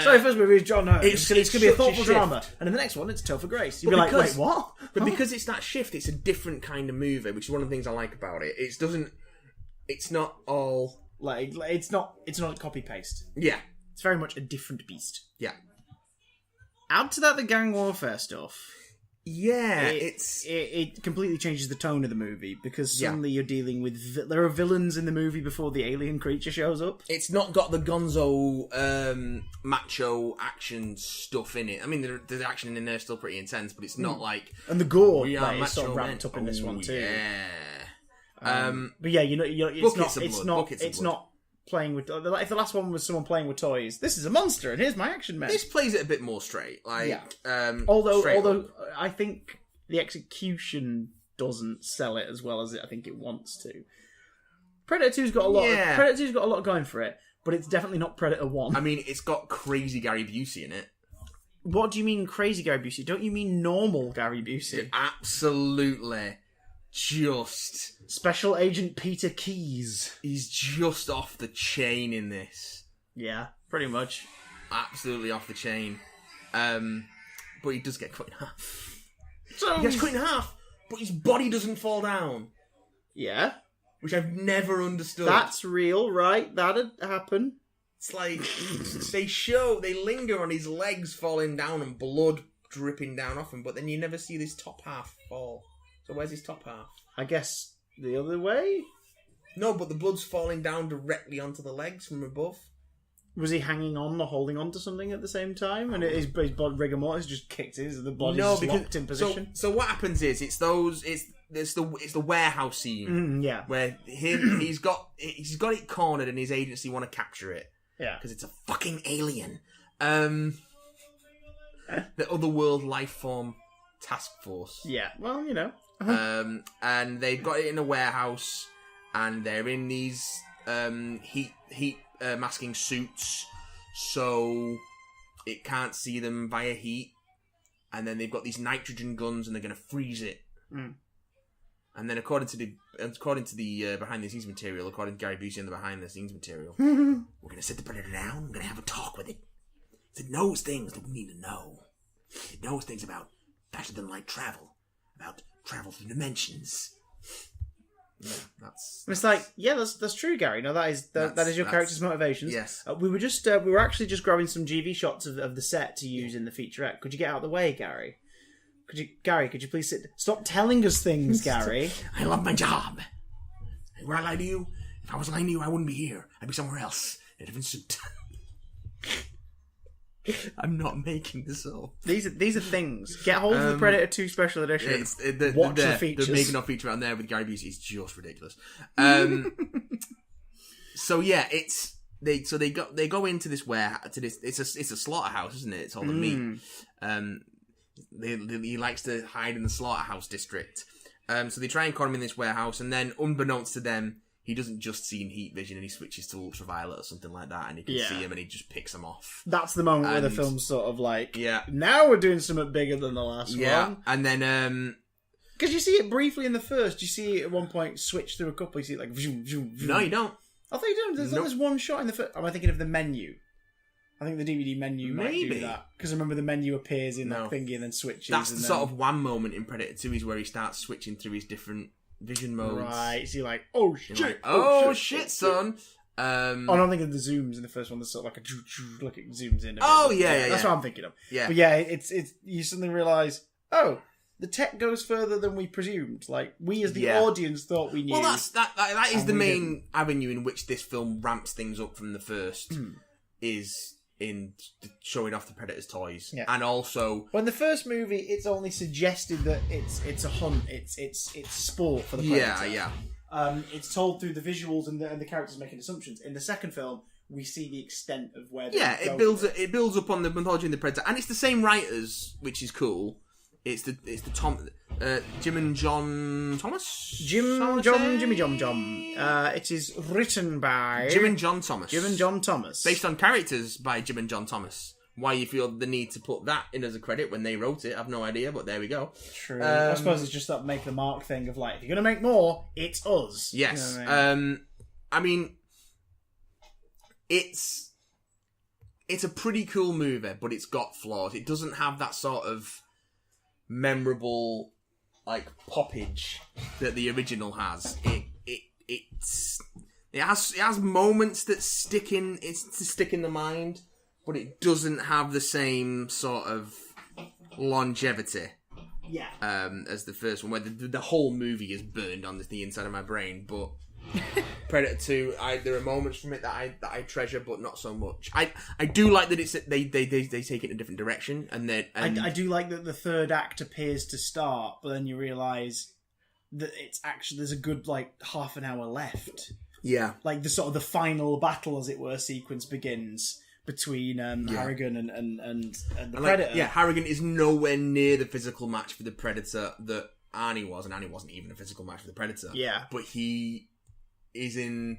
Sorry, first movie is John Hurt. It's going to be a thoughtful shift. drama, and in the next one it's Topher Grace. You'll be like, wait, what? But because it's that shift, it's a different kind of movie, which is one of the things I like about it. It's not all like it's not copy paste. Yeah, it's very much a different beast. Yeah. Add to that the gang warfare stuff. Yeah, it completely changes the tone of the movie, because suddenly you're dealing with there are villains in the movie before the alien creature shows up. It's not got the gonzo macho action stuff in it. I mean, the action in there is still pretty intense, but it's not like, and the gore is sort of ramped up in this one too. Yeah. But yeah, it's not playing with. If the last one was someone playing with toys, this is a monster, and here's my action man. This plays it a bit more straight, although I think the execution doesn't sell it as well as I think it wants to. Predator 2's got a lot. Predator 2's got a lot going for it, but it's definitely not Predator 1. I mean, it's got crazy Gary Busey in it. What do you mean crazy Gary Busey? Don't you mean normal Gary Busey? Absolutely. just... Special Agent Peter Keyes. He's just off the chain in this. Yeah, pretty much. Absolutely off the chain. But he does get cut in half. So He gets cut in half, but his body doesn't fall down. Yeah. Which I've never understood. That's real, right? That'd happen. It's like, they linger on his legs falling down and blood dripping down off him, but then you never see this top half fall. So where's his top half? I guess the other way? No, but the blood's falling down directly onto the legs from above. Was he hanging on or holding on to something at the same time? And his body, rigor mortis just kicked in, so the body's just locked in position? So what happens is, it's the warehouse scene. Yeah. Where he's got it cornered and his agency want to capture it. Yeah. Because it's a fucking alien. The Otherworld Life Form Task Force. Yeah, well, you know. And they've got it in a warehouse, and they're in these heat masking suits, so it can't see them via heat. And then they've got these nitrogen guns, and they're going to freeze it. Mm. And then according to the behind the scenes material, according to Gary Busey and the behind the scenes material, Mm-hmm. we're going to sit the predator down. We're going to have a talk with it. It knows things that we need to know. It knows things about faster than light travel, about travel through dimensions. Yeah, It's like, yeah, that's true, Gary. No, that is your character's motivations. Yes. We were actually just grabbing some GV shots of the set to use in the featurette. Could you get out of the way, Gary? Could you please sit? Stop telling us things, Gary. I love my job. Would I lie to you? If I was lying to you, I wouldn't be here. I'd be somewhere else in a different suit. I'm not making this up. These are things. Get hold of the Predator 2 Special Edition. Watch the features. The making of feature out there with Gary Busey is just ridiculous. So yeah, they go into this warehouse. It's a slaughterhouse, isn't it? It's all the meat. He likes to hide in the slaughterhouse district. So they try and corner him in this warehouse, and then unbeknownst to them, he doesn't just see in heat vision and he switches to ultraviolet or something like that, and he can see him and he just picks him off. That's the moment where the film's sort of like, yeah, now we're doing something bigger than the last one. Yeah, and then because you see it briefly in the first, you see it at one point switch through a couple. You see it like vroom, vroom, vroom. No, you don't. I thought you don't. There's always one shot in the first. Am I thinking of the menu? I think the DVD menu might do that, because I remember the menu appears in that thingy and then switches. That's the sort of one moment in Predator 2 is where he starts switching through his different vision modes. Right, so you're like, oh shit, like, oh shit, son. I don't think of the zooms in the first one. There's sort of like a look, it zooms in. Oh yeah, that's what I'm thinking of. Yeah, but yeah, it's you suddenly realise, oh, the tech goes further than we presumed. Like we as the audience thought we knew. Well, that is the main avenue in which this film ramps things up from the first. Is in showing off the Predator's toys, and also when the first movie, it's only suggested that it's a hunt, it's sport for the Predator. It's told through the visuals and the characters making assumptions. In the second film, we see the extent of where it builds up on the mythology and the Predator, and it's the same writers, which is cool. It's the Jim and John Thomas. Jimmy John. It is written by Jim and John Thomas. Jim and John Thomas, based on characters by Jim and John Thomas. Why you feel the need to put that in as a credit when they wrote it, I've no idea, but there we go. True. I suppose it's just that make the mark thing of like, if you're gonna make more, it's us. Yes. You know what I mean? I mean, it's a pretty cool movie, but it's got flaws. It doesn't have that sort of memorable like poppage that the original has. It has moments that stick in the mind, but it doesn't have the same sort of longevity. Yeah. As the first one, where the whole movie is burned on the inside of my brain, but Predator 2, there are moments from it that I treasure, but not so much. I do like that they take it in a different direction, and I do like that the third act appears to start, but then you realise that it's actually there's a good like half an hour left. Yeah, like the sort of the final battle, as it were, sequence begins between Harrigan and the Predator. Yeah, Harrigan is nowhere near the physical match for the Predator that Arnie was, and Arnie wasn't even a physical match for the Predator. Yeah, but he is in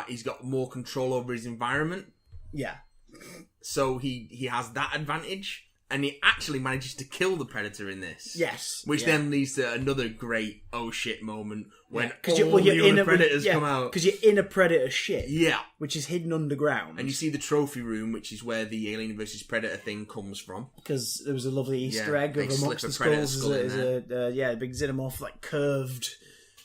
he's got more control over his environment. Yeah. So he has that advantage, and he actually manages to kill the Predator in this. Yes. Which then leads to another great oh shit moment when all the other Predators come out. Because you're in a Predator ship. Yeah. Which is hidden underground. And you see the trophy room, which is where the Alien versus Predator thing comes from. Because there was a lovely Easter egg of amongst the skulls. Is a big xenomorph, like curved,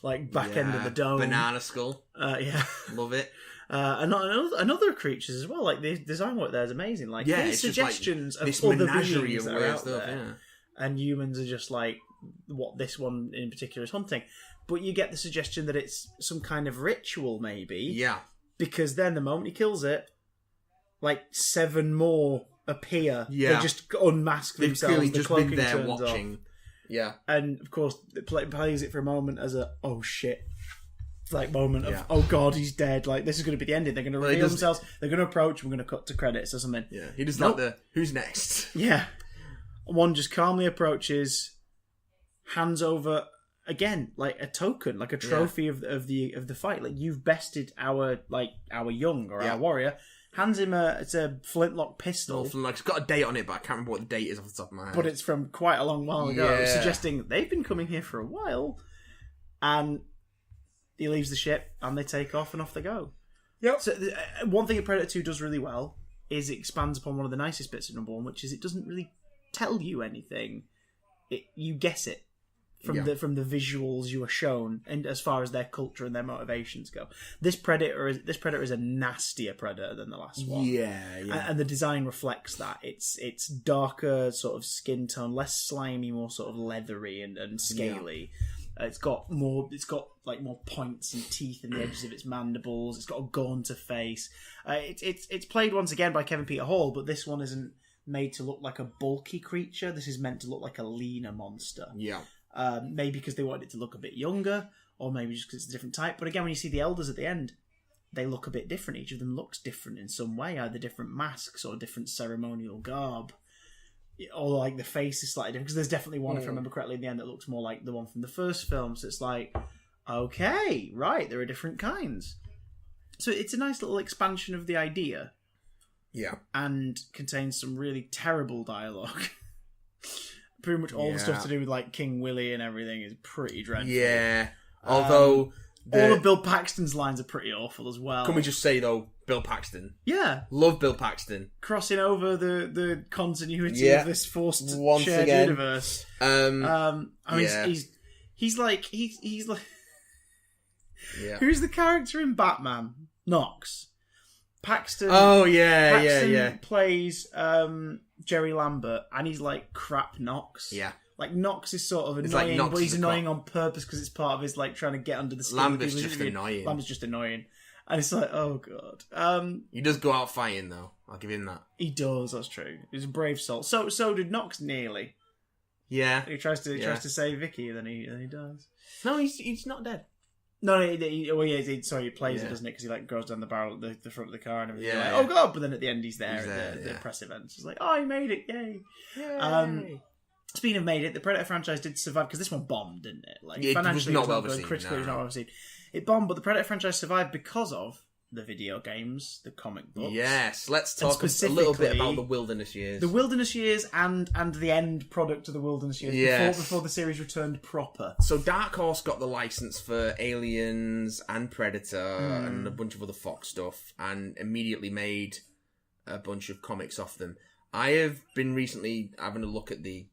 like back end of the dome. Banana skull. Yeah. Love it. And other creatures as well. Like the design work there is amazing. Like there's suggestions like of other beings that are out stuff, there, and humans are just like what this one in particular is hunting. But you get the suggestion that it's some kind of ritual, maybe. Yeah. Because then the moment he kills it, like 7 more appear. Yeah. They just unmask themselves. They've clearly the just been there watching. Off. Yeah. And of course, it plays it for a moment as a oh shit. Like moment of oh god, he's dead. Like this is going to be the ending. They're going to reveal themselves. They're going to approach. We're going to cut to credits or something. Yeah, he does like the who's next. Yeah, one just calmly approaches, hands over again like a token, like a trophy of the fight. Like you've bested our young or our warrior. Hands him it's a flintlock pistol. It's got a date on it, but I can't remember what the date is off the top of my head. But it's from quite a long while ago, suggesting they've been coming here for a while, and. He leaves the ship and they take off and off they go. Yep. So one thing that Predator 2 does really well is it expands upon one of the nicest bits of number 1, which is it doesn't really tell you anything. You guess it from the visuals you are shown, and as far as their culture and their motivations go. This Predator is a nastier Predator than the last one. Yeah. And the design reflects that. It's darker sort of skin tone, less slimy, more sort of leathery and scaly. Yeah. It's got more points and teeth in the edges of its mandibles. It's got a gaunter face. It's played once again by Kevin Peter Hall, but this one isn't made to look like a bulky creature. This is meant to look like a leaner monster. Yeah. Maybe because they wanted it to look a bit younger, or maybe just because it's a different type. But again, when you see the elders at the end, they look a bit different. Each of them looks different in some way, either different masks or different ceremonial garb. Or like the face is slightly different, because there's definitely one, if I remember correctly, in the end that looks more like the one from the first film. So it's like, okay, right, there are different kinds. So it's a nice little expansion of the idea. Yeah. And contains some really terrible dialogue. Pretty much all the stuff to do with like King Willie and everything is pretty dreadful. Yeah. Although all of Bill Paxton's lines are pretty awful as well. Can we just say though, Bill Paxton? Yeah. Love Bill Paxton. Crossing over the continuity of this forced once shared again. Universe. He's like Yeah. Who's the character in Batman? Knox. Paxton. Oh Paxton plays Jerry Lambert, and he's like crap Knox. Yeah. Like Knox is sort of annoying, but he's annoying on purpose because it's part of his like trying to get under the skin. Lambert's just annoying. Lambert's just annoying, and it's like, oh god. He does go out fighting though. I'll give him that. He does. That's true. He's a brave soul. So did Knox nearly. Yeah. He tries to save Vicky, and then he dies. No, he's not dead. No, he plays it, doesn't it? Because he like goes down the barrel, the front of the car, and everything. Oh god! But then at the end, he's there at the press event. It's like, oh, he made it! Yay! Speaking of made it, the Predator franchise did survive because this one bombed, didn't it? Like financially, it was not well received. Critically, it was not well received. It bombed, but the Predator franchise survived because of the video games, the comic books. Yes, let's talk a little bit about the Wilderness Years. The Wilderness Years and the end product of the Wilderness Years before the series returned proper. So Dark Horse got the license for Aliens and Predator and a bunch of other Fox stuff, and immediately made a bunch of comics off them. I have been recently having a look at the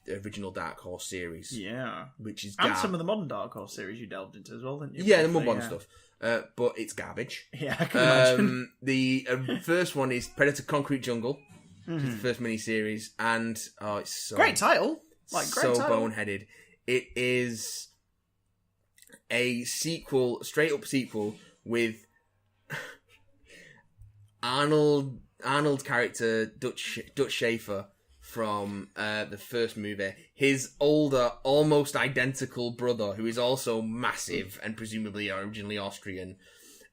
original Dark Horse series. Yeah. Which is and some of the modern Dark Horse series you delved into as well, didn't you? Yeah, the more modern stuff. But it's garbage. Yeah, I can imagine. The first one is Predator Concrete Jungle, which is the first miniseries, and it's so... Great title! Great title. Boneheaded. It is a sequel, straight-up sequel, with Arnold character, Dutch Schaefer, from the first movie, his older, almost identical brother, who is also massive and presumably originally Austrian,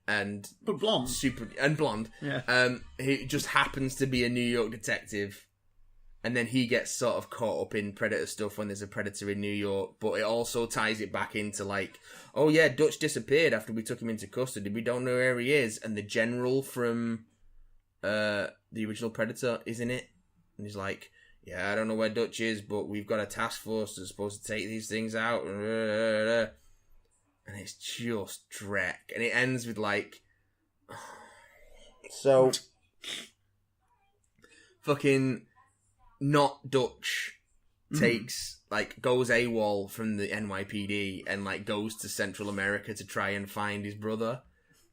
but blonde, blonde. Yeah. He just happens to be a New York detective, and then he gets sort of caught up in Predator stuff when there's a Predator in New York. But it also ties it back into like, oh yeah, Dutch disappeared after we took him into custody. We don't know where he is, and the general from the original Predator is in it, and he's like, yeah, I don't know where Dutch is, but we've got a task force that's supposed to take these things out. And it's just Drek. And it ends with like... So... Fucking not Dutch takes, like, goes AWOL from the NYPD and, like, goes to Central America to try and find his brother.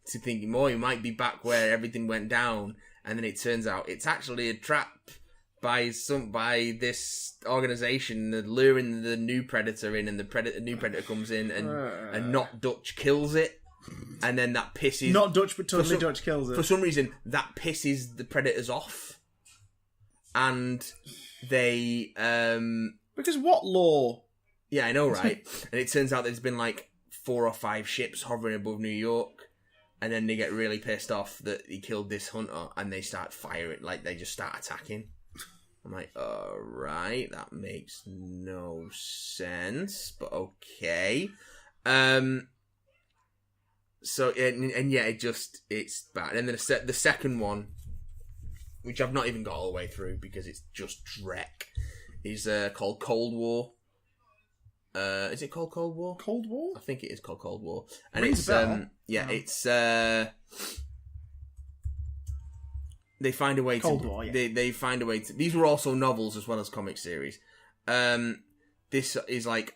To thinking, he might be back where everything went down. And then it turns out it's actually a trap by this organization luring the new predator in, and the new predator comes in and not Dutch kills it, and then that pisses not Dutch but totally Dutch kills it. For some reason that pisses the predators off, and they because what law? Yeah, I know, right? And it turns out there's been like 4 or 5 ships hovering above New York, and then they get really pissed off that he killed this hunter, and they start firing, like they just start attacking. I'm like, alright, that makes no sense, but okay. So, and yeah, it's bad. And then the second one, which I've not even got all the way through because it's just Drek, is called Cold War. Is it called Cold War? Cold War? I think it is called Cold War. And Rings it's, a bell. it's, they find a way Cold War, yeah. They find a way to... These were also novels as well as comic series. This is like...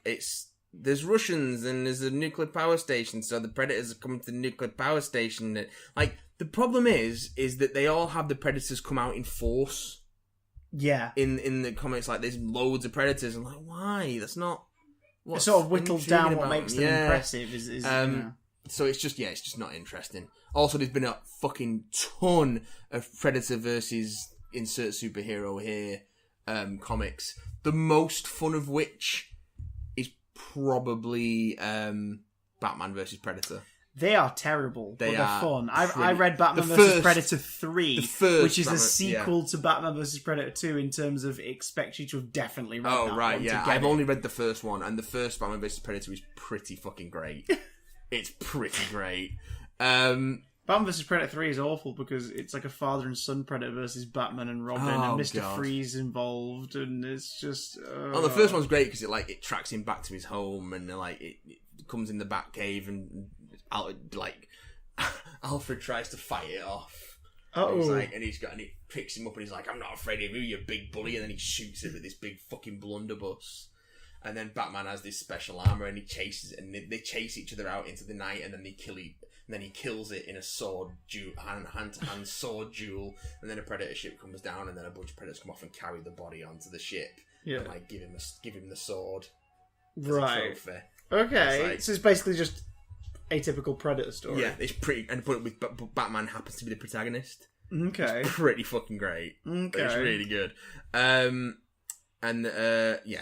There's Russians and there's a nuclear power station, so the predators are coming to the nuclear power station. Like, the problem is that they all have the predators come out in force. Yeah. In the comics, like, there's loads of predators. I'm like, why? That's not... It sort of whittles down what makes them impressive. So it's just not interesting. Also, there's been a fucking ton of Predator versus insert superhero here comics. The most fun of which is probably Batman versus Predator. They are terrible, but they're fun. I read Batman vs. vs. Predator 3, which is Batman, a sequel to Batman vs. Predator 2 in terms of expect you to have definitely read that one to get I've it. only read the first one, and the first Batman vs. Predator is pretty fucking great. It's pretty great. Batman vs. Predator 3 is awful because it's like a father and son Predator versus Batman and Robin, and Mr. Freeze involved, and it's just... the first one's great because it tracks him back to his home, and it comes in the Batcave, and Alfred tries to fight it off. And he picks him up and he's like, I'm not afraid of you, you big bully, and then he shoots it with this big fucking blunderbuss. And then Batman has this special armor, and he chases it, and they chase each other out into the night, and then he kills it in a hand-to-hand sword duel, and then a predator ship comes down, and then a bunch of predators come off and carry the body onto the ship, and give him the sword, right? As a trophy. Okay, so it's basically just a typical Predator story. Yeah, it's pretty, and put it with Batman happens to be the protagonist. Okay, it's pretty fucking great. Okay, it's really good.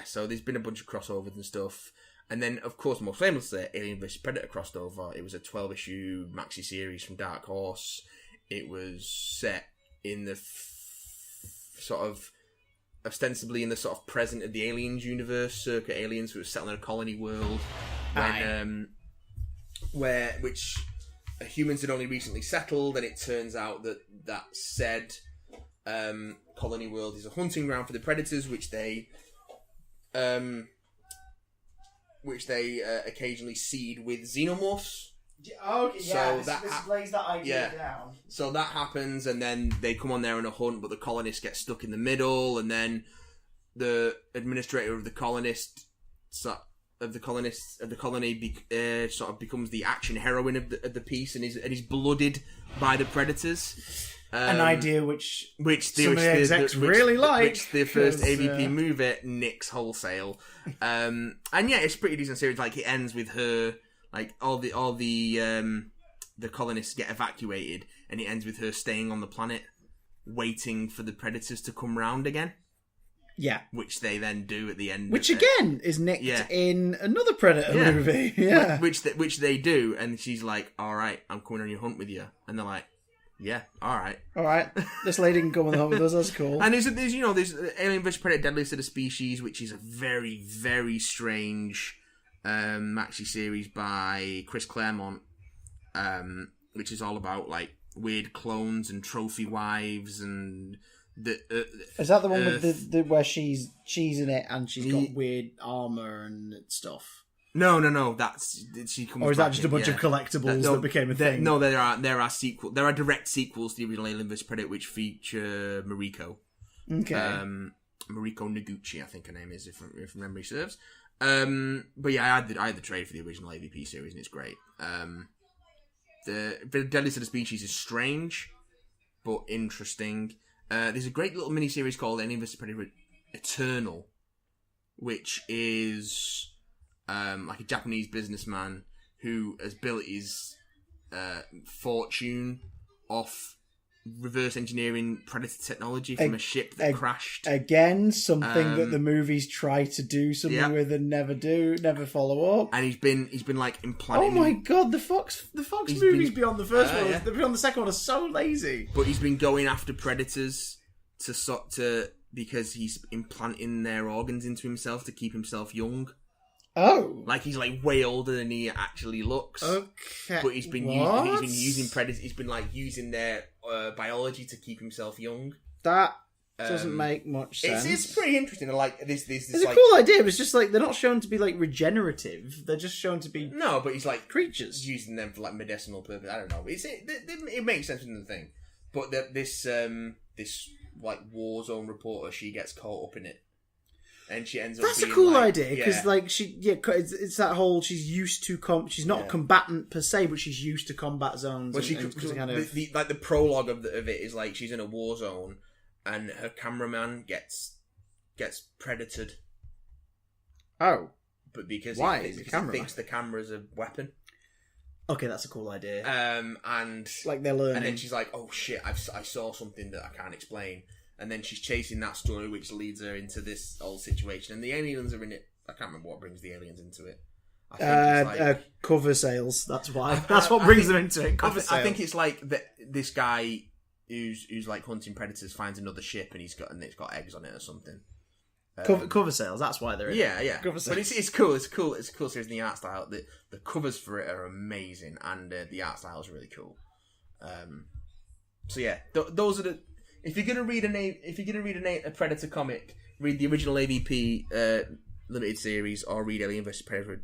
So there's been a bunch of crossovers and stuff. And then, of course, most famously, Alien vs. Predator crossed over. It was a 12-issue maxi series from Dark Horse. It was set in the sort of, ostensibly in the sort of present of the Aliens universe, circa Aliens, so it was set on a colony world. Which humans had only recently settled, and it turns out that said colony world is a hunting ground for the predators, which they occasionally seed with xenomorphs. Okay, so this lays that idea down. So that happens, and then they come on there on a hunt, but the colonists get stuck in the middle, and then the administrator of the colony sort of becomes the action heroine of the piece, and is blooded by the predators. An idea which some of the execs which the first AVP movie nicks wholesale. And yeah, it's a pretty decent series. Like, it ends with her, like, all the colonists get evacuated, and it ends with her staying on the planet, waiting for the predators to come round again. Yeah. Which they then do at the end. Which again is nicked in another Predator movie. Yeah. Which they do, and she's like, alright, I'm coming on your hunt with you. And they're like, yeah, alright. Alright, this lady can come on the hunt with us, that's cool. And there's Alien vs. Predator Deadliest of the Species, which is a very, very strange maxi series by Chris Claremont, which is all about, like, weird clones and trophy wives and Is that the one with the where she's in it and she's got weird armor and stuff? No. That's she comes. Or is that just a bunch of collectibles that became a thing? No, there are direct sequels to the original Alien vs Predator which feature Mariko. Okay. Mariko Noguchi, I think her name is, if memory serves. But yeah, I had the trade for the original AVP series and it's great. The Deadly to the Species is strange but interesting. There's a great little mini-series called Alien vs Predator Eternal, which is like a Japanese businessman who has built his fortune off reverse engineering Predator technology from a ship that crashed. Again, something that the movies try to do something with and never follow up. And he's been like implanting. Oh my god, the Fox movies beyond the first one, beyond the second one are so lazy. But he's been going after predators because he's implanting their organs into himself to keep himself young. Oh, like he's like way older than he actually looks. Okay, but he's been using predators. He's been like using their biology to keep himself young. That doesn't make much sense. It's pretty interesting. Like this it's a cool idea. But it's just like they're not shown to be like regenerative. They're just shown to be but he's like creatures using them for like medicinal purpose. I don't know. It makes sense in the thing. But this like war zone reporter, she gets caught up in it. And she ends up. That's a cool idea because, like, it's that whole she's used to she's not a combatant per se, but she's used to combat zones. Well, the prologue of it is like she's in a war zone, and her cameraman gets predated. Oh, but because he thinks the camera's a weapon. Okay, that's a cool idea. And like they're learning, and then she's like, "Oh shit! I saw something that I can't explain." And then she's chasing that story, which leads her into this whole situation. And the aliens are in it. I can't remember what brings the aliens into it. I think it's like cover sales. That's why. That's what brings them into it. I think it's like this guy who's like hunting predators finds another ship and it's got eggs on it or something. Cover sales. That's why they're in it. Yeah. Cover sales. But it's cool. It's cool. It's a cool series. And the art style, the covers for it are amazing, and the art style is really cool. So yeah, those are the. If you're gonna read a Predator comic, read the original AVP limited series, or read Alien vs Predator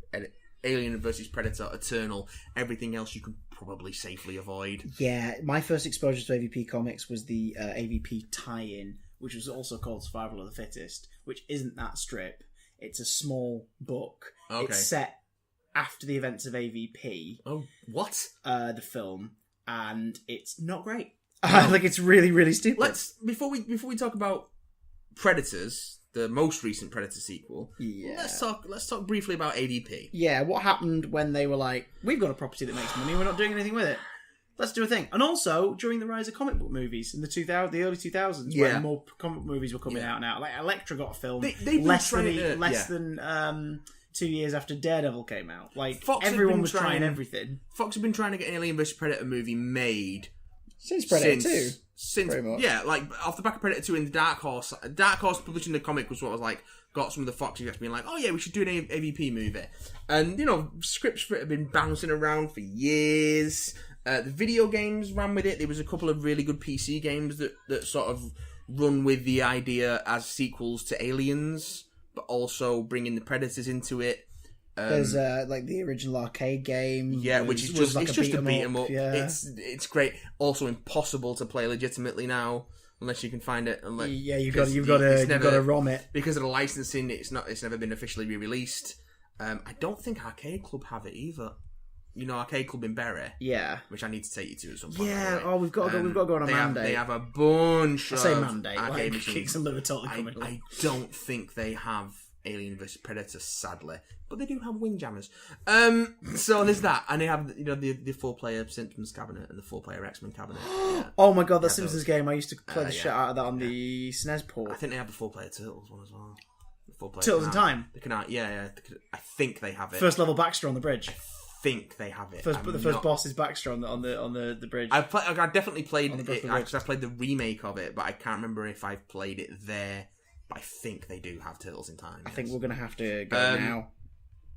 Eternal. Everything else you can probably safely avoid. Yeah, my first exposure to AVP comics was the AVP tie-in, which was also called Survival of the Fittest, which isn't that strip. It's a small book. Okay. It's set after the events of AVP. Oh, what? The film, and it's not great. Like it's really, really stupid. Before we talk about Predators, the most recent Predator sequel. Yeah. Let's talk briefly about AVP. Yeah, what happened when they were like, we've got a property that makes money, we're not doing anything with it. Let's do a thing. And also during the rise of comic book movies in the early 2000s, when more comic book movies were coming out now. Like Elektra got a film less than 2 years after Daredevil came out. Like everyone was trying everything. Fox have been trying to get an Alien vs Predator movie made. Since Predator 2. Since, yeah, like, off the back of Predator 2 in the Dark Horse publishing the comic was what was like, got some of the Fox execs being like, oh yeah, we should do an AVP movie. And, scripts for it have been bouncing around for years. The video games ran with it. There was a couple of really good PC games that sort of run with the idea as sequels to Aliens, but also bringing the Predators into it. There's like the original arcade game, which is just like a beat 'em up. Yeah. It's great. Also impossible to play legitimately now unless you can find it. You've got to ROM it because of the licensing. It's never been officially re-released. I don't think Arcade Club have it either. Arcade Club in Bury. Yeah, which I need to take you to at some point. Yeah. Oh, we've got to go on a mandate. They have a bunch. I say mandate. Like kicks and liver totally coming. I don't think they have Alien vs Predator, sadly, but they do have Windjammers. So there's that, and they have the 4-player Simpsons cabinet and the 4-player X-Men cabinet. Yeah. Oh my god, that Simpsons game! I used to play the shit out of that on the SNES port. I think they have the 4-player Turtles one as well. The 4-player Turtles in Time. They can, yeah. I think they have it. First level Baxter on the bridge. I think they have it. The first boss is Baxter on the bridge. I definitely played it. I played the remake of it, but I can't remember if I've played it there. But I think they do have Turtles in Time. I think we're going to have to go now.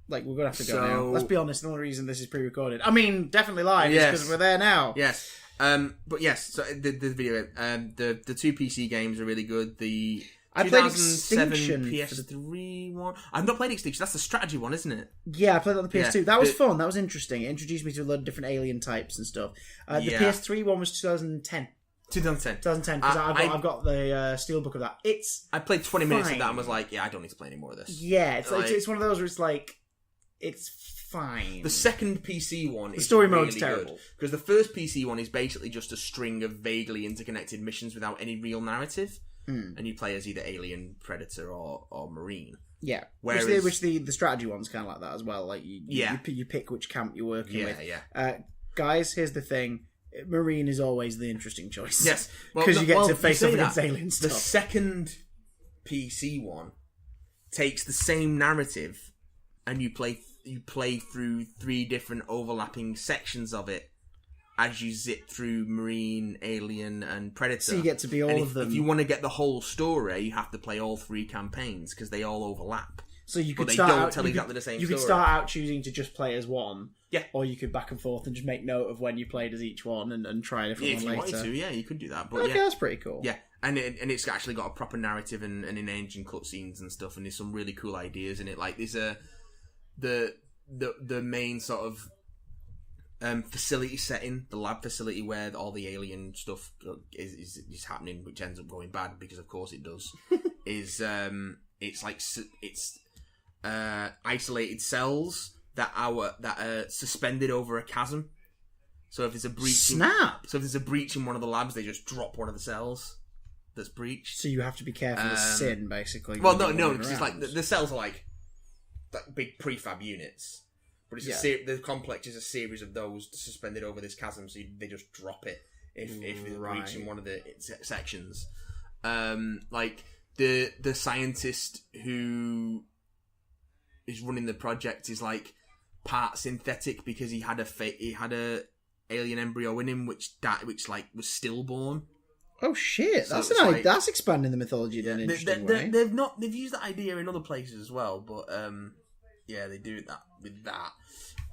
Like, we're going to have to go now. Let's be honest, the only reason this is pre-recorded. I mean, definitely live, is because we're there now. Yes. But yes, so the video, the two PC games are really good. The I played 2007 Extinction PS3 one. I've not played Extinction. That's the strategy one, isn't it? Yeah, I played that on the PS2. Yeah, that was fun. That was interesting. It introduced me to a lot of different alien types and stuff. The PS3 one was 2010. 2010. Because I've got the steelbook of that. I played 20 minutes of that and was like, yeah, I don't need to play any more of this. Yeah, it's one of those where it's like, it's fine. The second PC one the story really mode's terrible. Because the first PC one is basically just a string of vaguely interconnected missions without any real narrative. And you play as either alien, predator, or marine. Yeah, Whereas, which the strategy one's kind of like that as well. Like you pick which camp you're working with. Yeah. Guys, here's the thing: marine is always the interesting choice. Yes, because you get to face off against alien The stuff. second PC one takes the same narrative, and you play through 3 different overlapping sections of it as you zip through marine, alien, and predator. So you get to be all of them. If you want to get the whole story, you have to play all 3 campaigns because they all overlap. So you could but they start don't out, tell exactly the same You story. could start out choosing to just play as one. Yeah. Or you could back and forth and just make note of when you played as each one and try a different If one you later. wanted to, yeah, you could do that. But Okay, that's pretty cool. Yeah, and it's actually got a proper narrative and in-engine cutscenes and stuff, and there's some really cool ideas in it. Like there's the main sort of facility setting, the lab facility where all the alien stuff is happening, which ends up going bad because of course it does. It's isolated cells that are suspended over a chasm. So if there's a breach, if there's a breach in one of the labs, they just drop one of the cells that's breached. So you have to be careful of sin, basically. Well, no, because it's like the cells are like big prefab units. But it's the complex is a series of those suspended over this chasm, so they just drop it if there's a breach in one of the sections. Like the scientist who is running the project is like part synthetic because he had a alien embryo in him which was stillborn. Oh shit! So That's expanding the mythology in an interesting way. They've used that idea in other places as well, but they do that with that.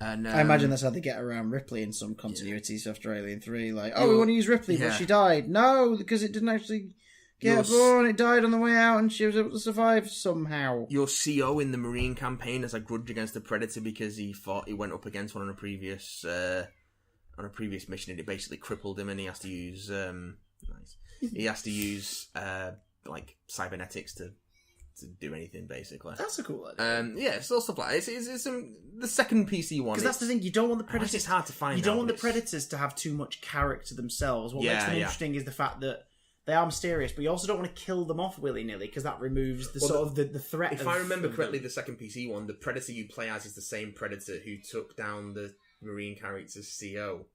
And I imagine that's how they get around Ripley in some continuities after Alien 3. Like, we want to use Ripley, but she died. No, because it didn't actually get born. It died on the way out, and she was able to survive somehow. Your CO in the Marine campaign has a grudge against the Predator because he went up against one on a previous mission, and it basically crippled him, and he has to use like cybernetics to do anything, basically. That's a cool idea. It's all stuff like that. It's the second PC one. Because that's the thing, you don't want the predators. It's hard to find. You don't want the predators to have too much character themselves. What makes them interesting is the fact that they are mysterious, but you also don't want to kill them off willy nilly because that removes the threat. If I remember correctly, the second PC one, the predator you play as is the same predator who took down the Marine character's CO.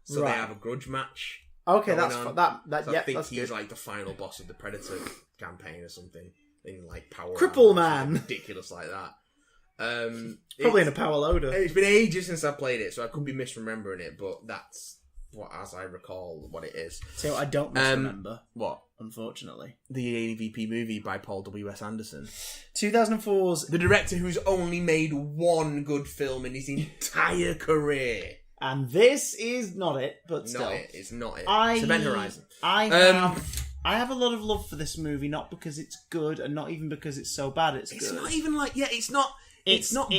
So they have a grudge match. Okay, that's so I think he's good. like the final boss of the Predator campaign or something. In like power Cripple Man, ridiculous like that. Probably in a power loader. It's been ages since I played it, so I could be misremembering it, but that's as I recall what it is. So I don't misremember. What? Unfortunately, the AVP movie by Paul W.S. Anderson, 2004's the director who's only made one good film in his entire career. And this is not it, but still. It's not it. It's Event Horizon. I have a lot of love for this movie, not because it's good, and not even because it's so bad it's good. It's not even like, it's not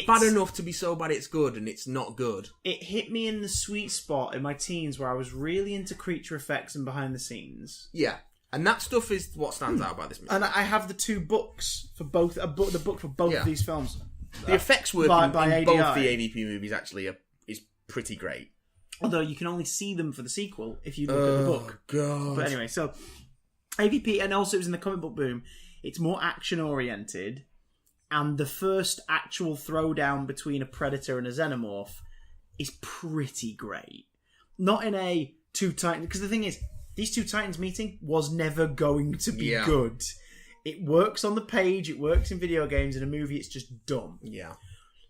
bad enough to be so bad it's good, and it's not good. It hit me in the sweet spot in my teens where I was really into creature effects and behind the scenes. Yeah. And that stuff is what stands out about this movie. And I have the 2 books for both, the book for both of these films. The effects work in both the AVP movies actually is pretty great. Although you can only see them for the sequel if you look at the book. God. But anyway, so AVP, and also it was in the comic book boom, it's more action oriented, and the first actual throwdown between a predator and a xenomorph is pretty great. Not in a 2 titans, because the thing is, these 2 titans meeting was never going to be good. It works on the page, it works in video games, in a movie it's just dumb. Yeah.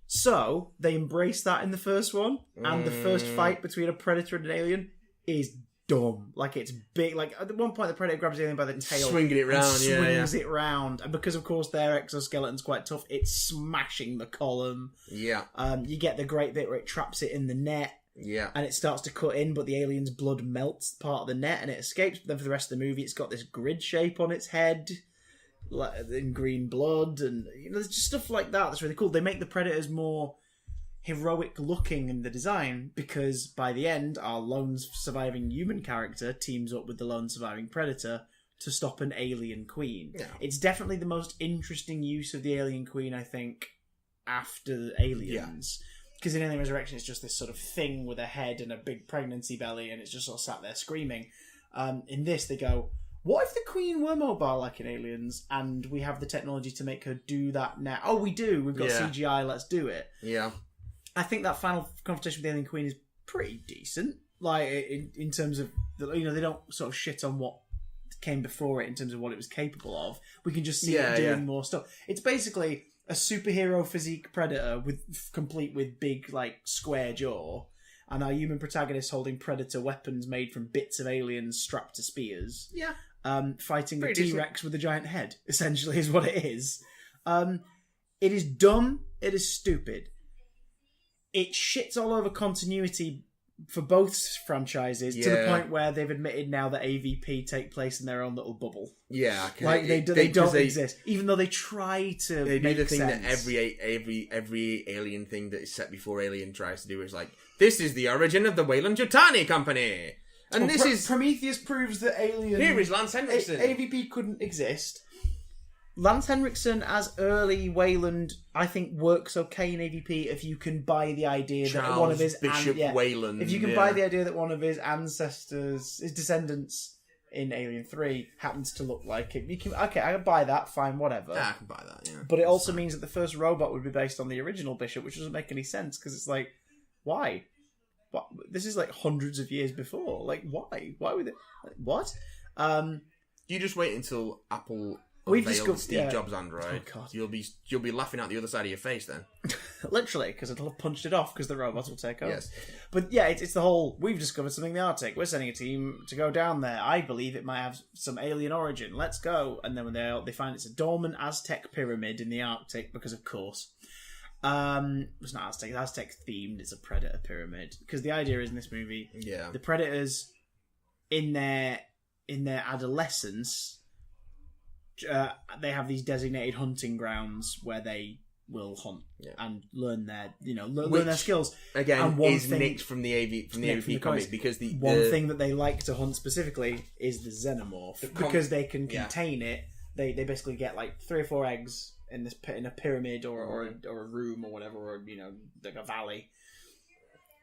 So, they embrace that in the first one, and the first fight between a predator and an alien is dumb. Like, it's big. Like, at one point, the predator grabs the alien by the tail. Swinging it round, swings it round. And because, of course, their exoskeleton's quite tough, it's smashing the column. Yeah. You get the great bit where it traps it in the net. Yeah. And it starts to cut in, but the alien's blood melts part of the net and it escapes. But then for the rest of the movie, it's got this grid shape on its head, in green blood, and there's just stuff like that that's really cool. They make the Predators more heroic looking in the design because by the end, our lone surviving human character teams up with the lone surviving Predator to stop an alien queen. Yeah. It's definitely the most interesting use of the alien queen, I think, after Aliens. Because in Alien Resurrection, it's just this sort of thing with a head and a big pregnancy belly, and it's just sort of sat there screaming. In this, they go, what if the Queen were mobile like in Aliens, and we have the technology to make her do that now? Oh, we do. We've got CGI. Let's do it. Yeah. I think that final confrontation with the Alien Queen is pretty decent. Like, in terms of, they don't sort of shit on what came before it in terms of what it was capable of. We can just see it doing more stuff. It's basically a superhero physique Predator complete with big, like, square jaw, and our human protagonist holding Predator weapons made from bits of aliens strapped to spears. Yeah. Fighting the T-Rex with a giant head, essentially, is what it is. It is dumb. It is stupid. It shits all over continuity for both franchises to the point where they've admitted now that AVP take place in their own little bubble. Yeah, like they don't exist, even though they try to. They do make the thing sense. that every alien thing that is set before Alien tries to do is like, this is the origin of the Weyland-Yutani Company, and this is Prometheus proves that Alien. Here is Lance Henriksen. AVP couldn't exist. Lance Henriksen as early Weyland, I think, works okay in AVP if you can buy the idea that one of his Weyland. If you can buy the idea that one of his ancestors, his descendants in Alien 3 happens to look like him. You can I can buy that, fine, whatever. Yeah, I can buy that, yeah. But it also means that the first robot would be based on the original Bishop, which doesn't make any sense because it's like, why? What? This is like hundreds of years before. Like, why? Why would it? What? You just wait until Apple We've unveils discussed Steve Jobs' Android. Oh, God. You'll be laughing out the other side of your face then. Literally, because it'll have punched it off because the robots will take over. Yes. But yeah, it's the whole, we've discovered something in the Arctic. We're sending a team to go down there. I believe it might have some alien origin. Let's go. And then when they find it's a dormant Aztec pyramid in the Arctic, because of course. It's not Aztec. It's Aztec themed. It's a predator pyramid. Because the idea is in this movie, the predators in their adolescence, they have these designated hunting grounds where they will hunt and learn their learn their skills. Again, and is nicked from the AVP comics because the thing that they like to hunt specifically is the xenomorph because they can contain it. They basically get like 3 or 4 eggs in a pyramid or a room or whatever, or like a valley.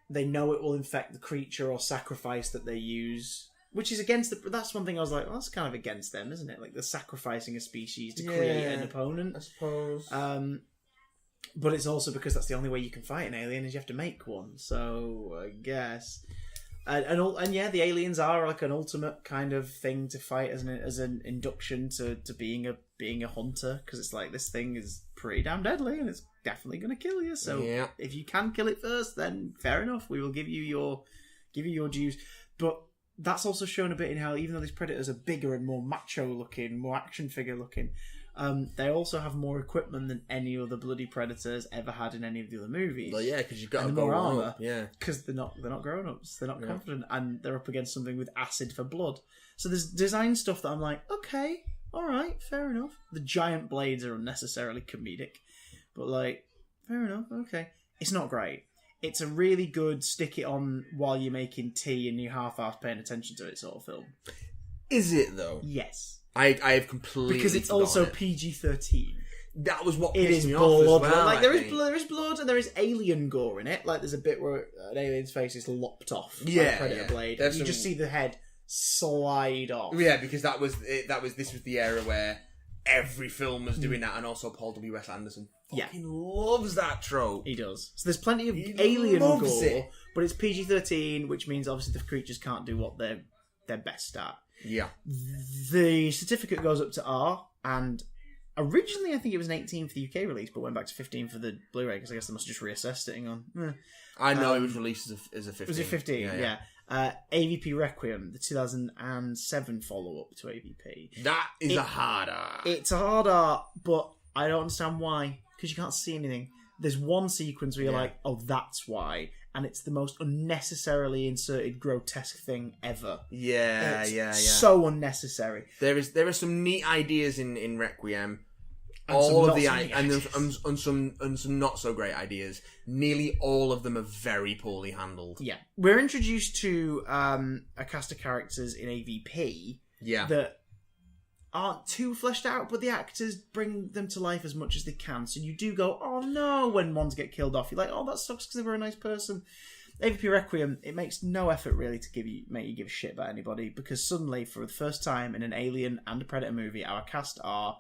They know it will infect the creature or sacrifice that they use. Which is that's one thing I was like, well, that's kind of against them, isn't it? Like, they're sacrificing a species to create an opponent. I suppose. But it's also because that's the only way you can fight an alien is you have to make one. So, I guess. And the aliens are like an ultimate kind of thing to fight as an induction to being a hunter. Because it's like, this thing is pretty damn deadly and it's definitely going to kill you. So, if you can kill it first, then fair enough. We will give you your dues. But that's also shown a bit in how, even though these predators are bigger and more macho looking, more action figure looking, they also have more equipment than any other bloody predators ever had in any of the other movies. Well, yeah, because you've got more armor. Up, yeah, because they're not grown ups. They're not confident, and they're up against something with acid for blood. So there's design stuff that I'm like, okay, all right, fair enough. The giant blades are unnecessarily comedic, but like, fair enough, okay. It's not great. It's a really good stick it on while you're making tea and you're half-assed paying attention to it sort of film. Is it though? Yes. I have completely because it's also PG-13. That was what it pissed is me blood. off as well. Like there is blood and there is alien gore in it. Like there's a bit where an alien's face is lopped off by a predator blade. And you just see the head slide off. Yeah, because this was the era where every film was doing that, and also Paul W.S. Anderson fucking loves that trope. He does. So there's plenty of alien gore, but it's PG-13, which means obviously the creatures can't do what they're best at. Yeah. The certificate goes up to R, and originally I think it was an 18 for the UK release, but went back to 15 for the Blu-ray, because I guess they must have just reassessed it. Hang on. I know it was released as a 15. Was it 15? Yeah. AVP Requiem, the 2007 follow-up to AVP. That is a hard art. It's a hard art, but I don't understand why. Because you can't see anything. There's one sequence where you're like, oh, that's why. and it's the most unnecessarily inserted grotesque thing ever. Yeah. So unnecessary. There are some neat ideas in Requiem. And all of the ideas. and some not so great ideas. Nearly all of them are very poorly handled. Yeah, we're introduced to a cast of characters in AVP that aren't too fleshed out, but the actors bring them to life as much as they can. So you do go, oh no, when ones get killed off. You're like, oh, that sucks because they were a nice person. AVP Requiem, it makes no effort really to make you give a shit about anybody, because suddenly, for the first time in an Alien and a Predator movie, our cast are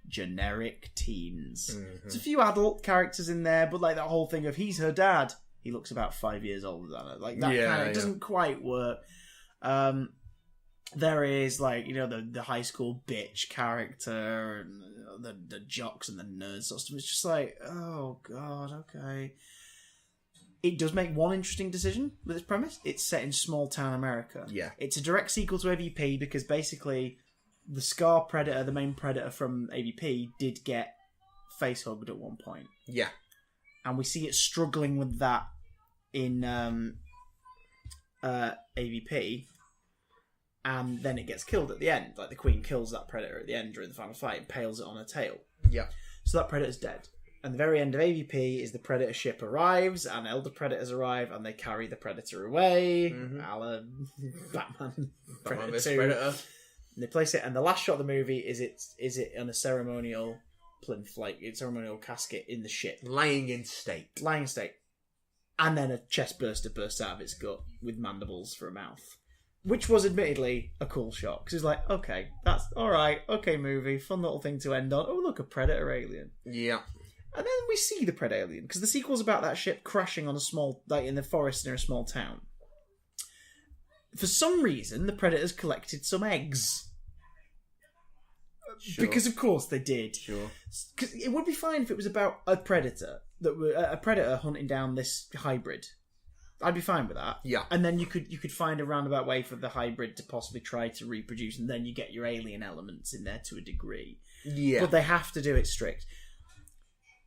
generic teens. Mm-hmm. There's a few adult characters in there, but like that whole thing of he's her dad. He looks about 5 years older than her. Like that kind of it doesn't quite work. There is like, you know, the high school bitch character and the jocks and the nerds sort of stuff. It's just like, oh god, okay. It does make one interesting decision with its premise. It's set in small town America. Yeah. It's a direct sequel to AVP because basically the Scar Predator, the main Predator from AVP, did get face hugged at one point. Yeah. And we see it struggling with that in AVP. And then it gets killed at the end. Like, the Queen kills that Predator at the end during the final fight and impales it on her tail. Yeah. So that Predator's dead. And the very end of AVP is the Predator ship arrives, and elder Predators arrive, and they carry the Predator away. Mm-hmm. A la Batman Batman Predator 2. Predator. And they place it, and the last shot of the movie is it on a ceremonial plinth, like a ceremonial casket in the ship. Lying in state. And then a chest burster bursts out of its gut with mandibles for a mouth. Which was admittedly a cool shot, because it's like, okay, that's alright, okay movie, fun little thing to end on. Oh look, a Predator alien. Yeah. And then we see the Predator alien, because the sequel's about that ship crashing on a small, like in the forest near a small town. For some reason, the Predators collected some eggs. Sure. Because of course they did. Sure. Because it would be fine if it was about a predator a predator hunting down this hybrid. I'd be fine with that. Yeah. And then you could find a roundabout way for the hybrid to possibly try to reproduce, and then you get your alien elements in there to a degree. Yeah. But they have to do it strict.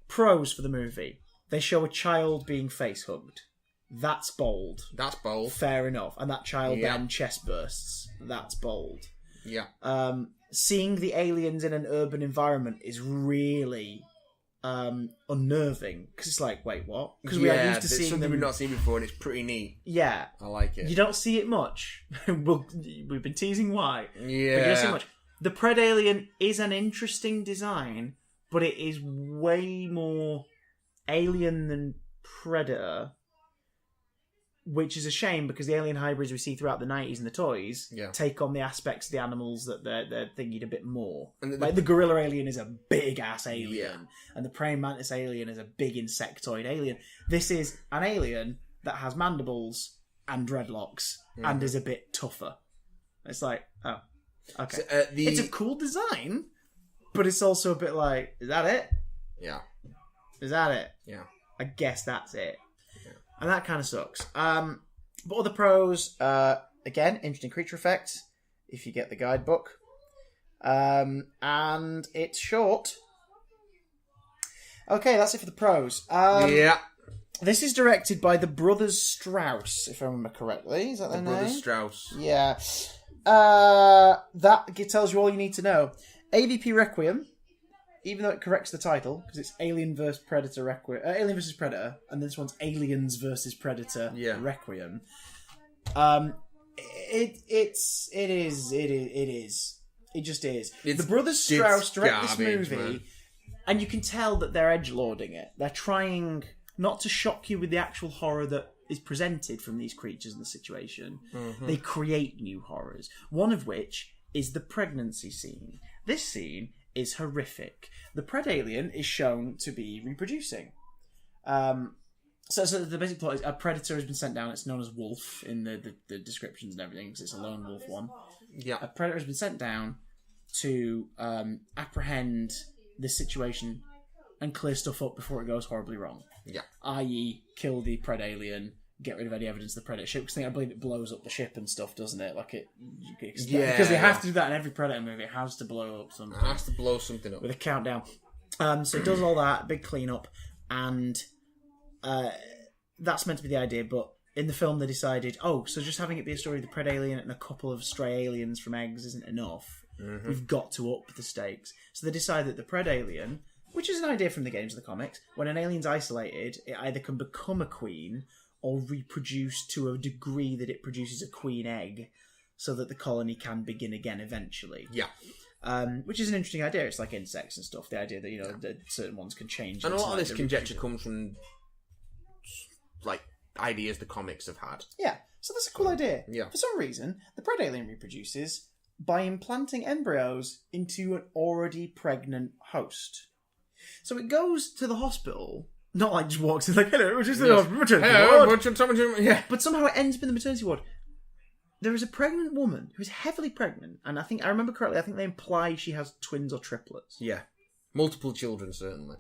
Pros for the movie. They show a child being face hugged. That's bold. That's bold. Fair enough. And that child then chest bursts. That's bold. Yeah. Seeing the aliens in an urban environment is really unnerving, because it's like, wait, what? Because we are used to seeing something them. we've not seen before, and it's pretty neat. Yeah, I like it. you don't see it much. We've been teasing why. Yeah, but you don't see it much. The Pred Alien is an interesting design, but it is way more alien than Predator, which is a shame, because the alien hybrids we see throughout the 90s in the toys take on the aspects of the animals that they're thinking a bit more. And like the gorilla alien is a big ass alien, and the praying mantis alien is a big insectoid alien. This is an alien that has mandibles and dreadlocks and is a bit tougher. It's like, oh, okay. So, it's a cool design, but it's also a bit like, is that it? Yeah. Is that it? Yeah. I guess that's it. And that kind of sucks. But other pros, again, interesting creature effect, if you get the guidebook. And it's short. Okay, that's it for the pros. This is directed by the Brothers Strauss, if I remember correctly. Is that their name? The Brothers Strauss. Yeah. That tells you all you need to know. AVP Requiem, even though it corrects the title, because it's Alien vs. Predator Requiem, Alien vs. Predator, and this one's Aliens vs. Predator Requiem. It just is. The Brothers Strauss direct this movie, man. And you can tell that they're edgelording it. They're trying not to shock you with the actual horror that is presented from these creatures in the situation. Mm-hmm. They create new horrors. One of which is the pregnancy scene. This scene is horrific. The Pred Alien is shown to be reproducing. So the basic plot is a predator has been sent down. It's known as Wolf in the descriptions and everything, because it's a lone wolf one. Yeah. A predator has been sent down to apprehend this situation and clear stuff up before it goes horribly wrong. Yeah. I.e., kill the Pred Alien, get rid of any evidence of the Predator ship, because I believe it blows up the ship and stuff, doesn't it? Like because they have to do that in every Predator movie. It has to blow up something. It has to blow something up. With a countdown. So it does all that, big cleanup, and that's meant to be the idea, but in the film they decided, so just having it be a story of the Pred alien and a couple of stray aliens from eggs isn't enough. Mm-hmm. We've got to up the stakes. So they decided that the Pred alien, which is an idea from the games of the comics, when an alien's isolated, it either can become a queen or reproduce to a degree that it produces a queen egg so that the colony can begin again eventually. Yeah. Which is an interesting idea. It's like insects and stuff. The idea that, that certain ones can change. And a lot of this conjecture comes from, like, ideas the comics have had. Yeah. So that's a cool idea. Yeah. For some reason, the Pred alien reproduces by implanting embryos into an already pregnant host. So it goes to the hospital, not like just walks in like, hello, just the maternity ward. Yeah. But somehow it ends up in the maternity ward. There is a pregnant woman who is heavily pregnant, and I remember correctly, I think they imply she has twins or triplets. Yeah. Multiple children, certainly.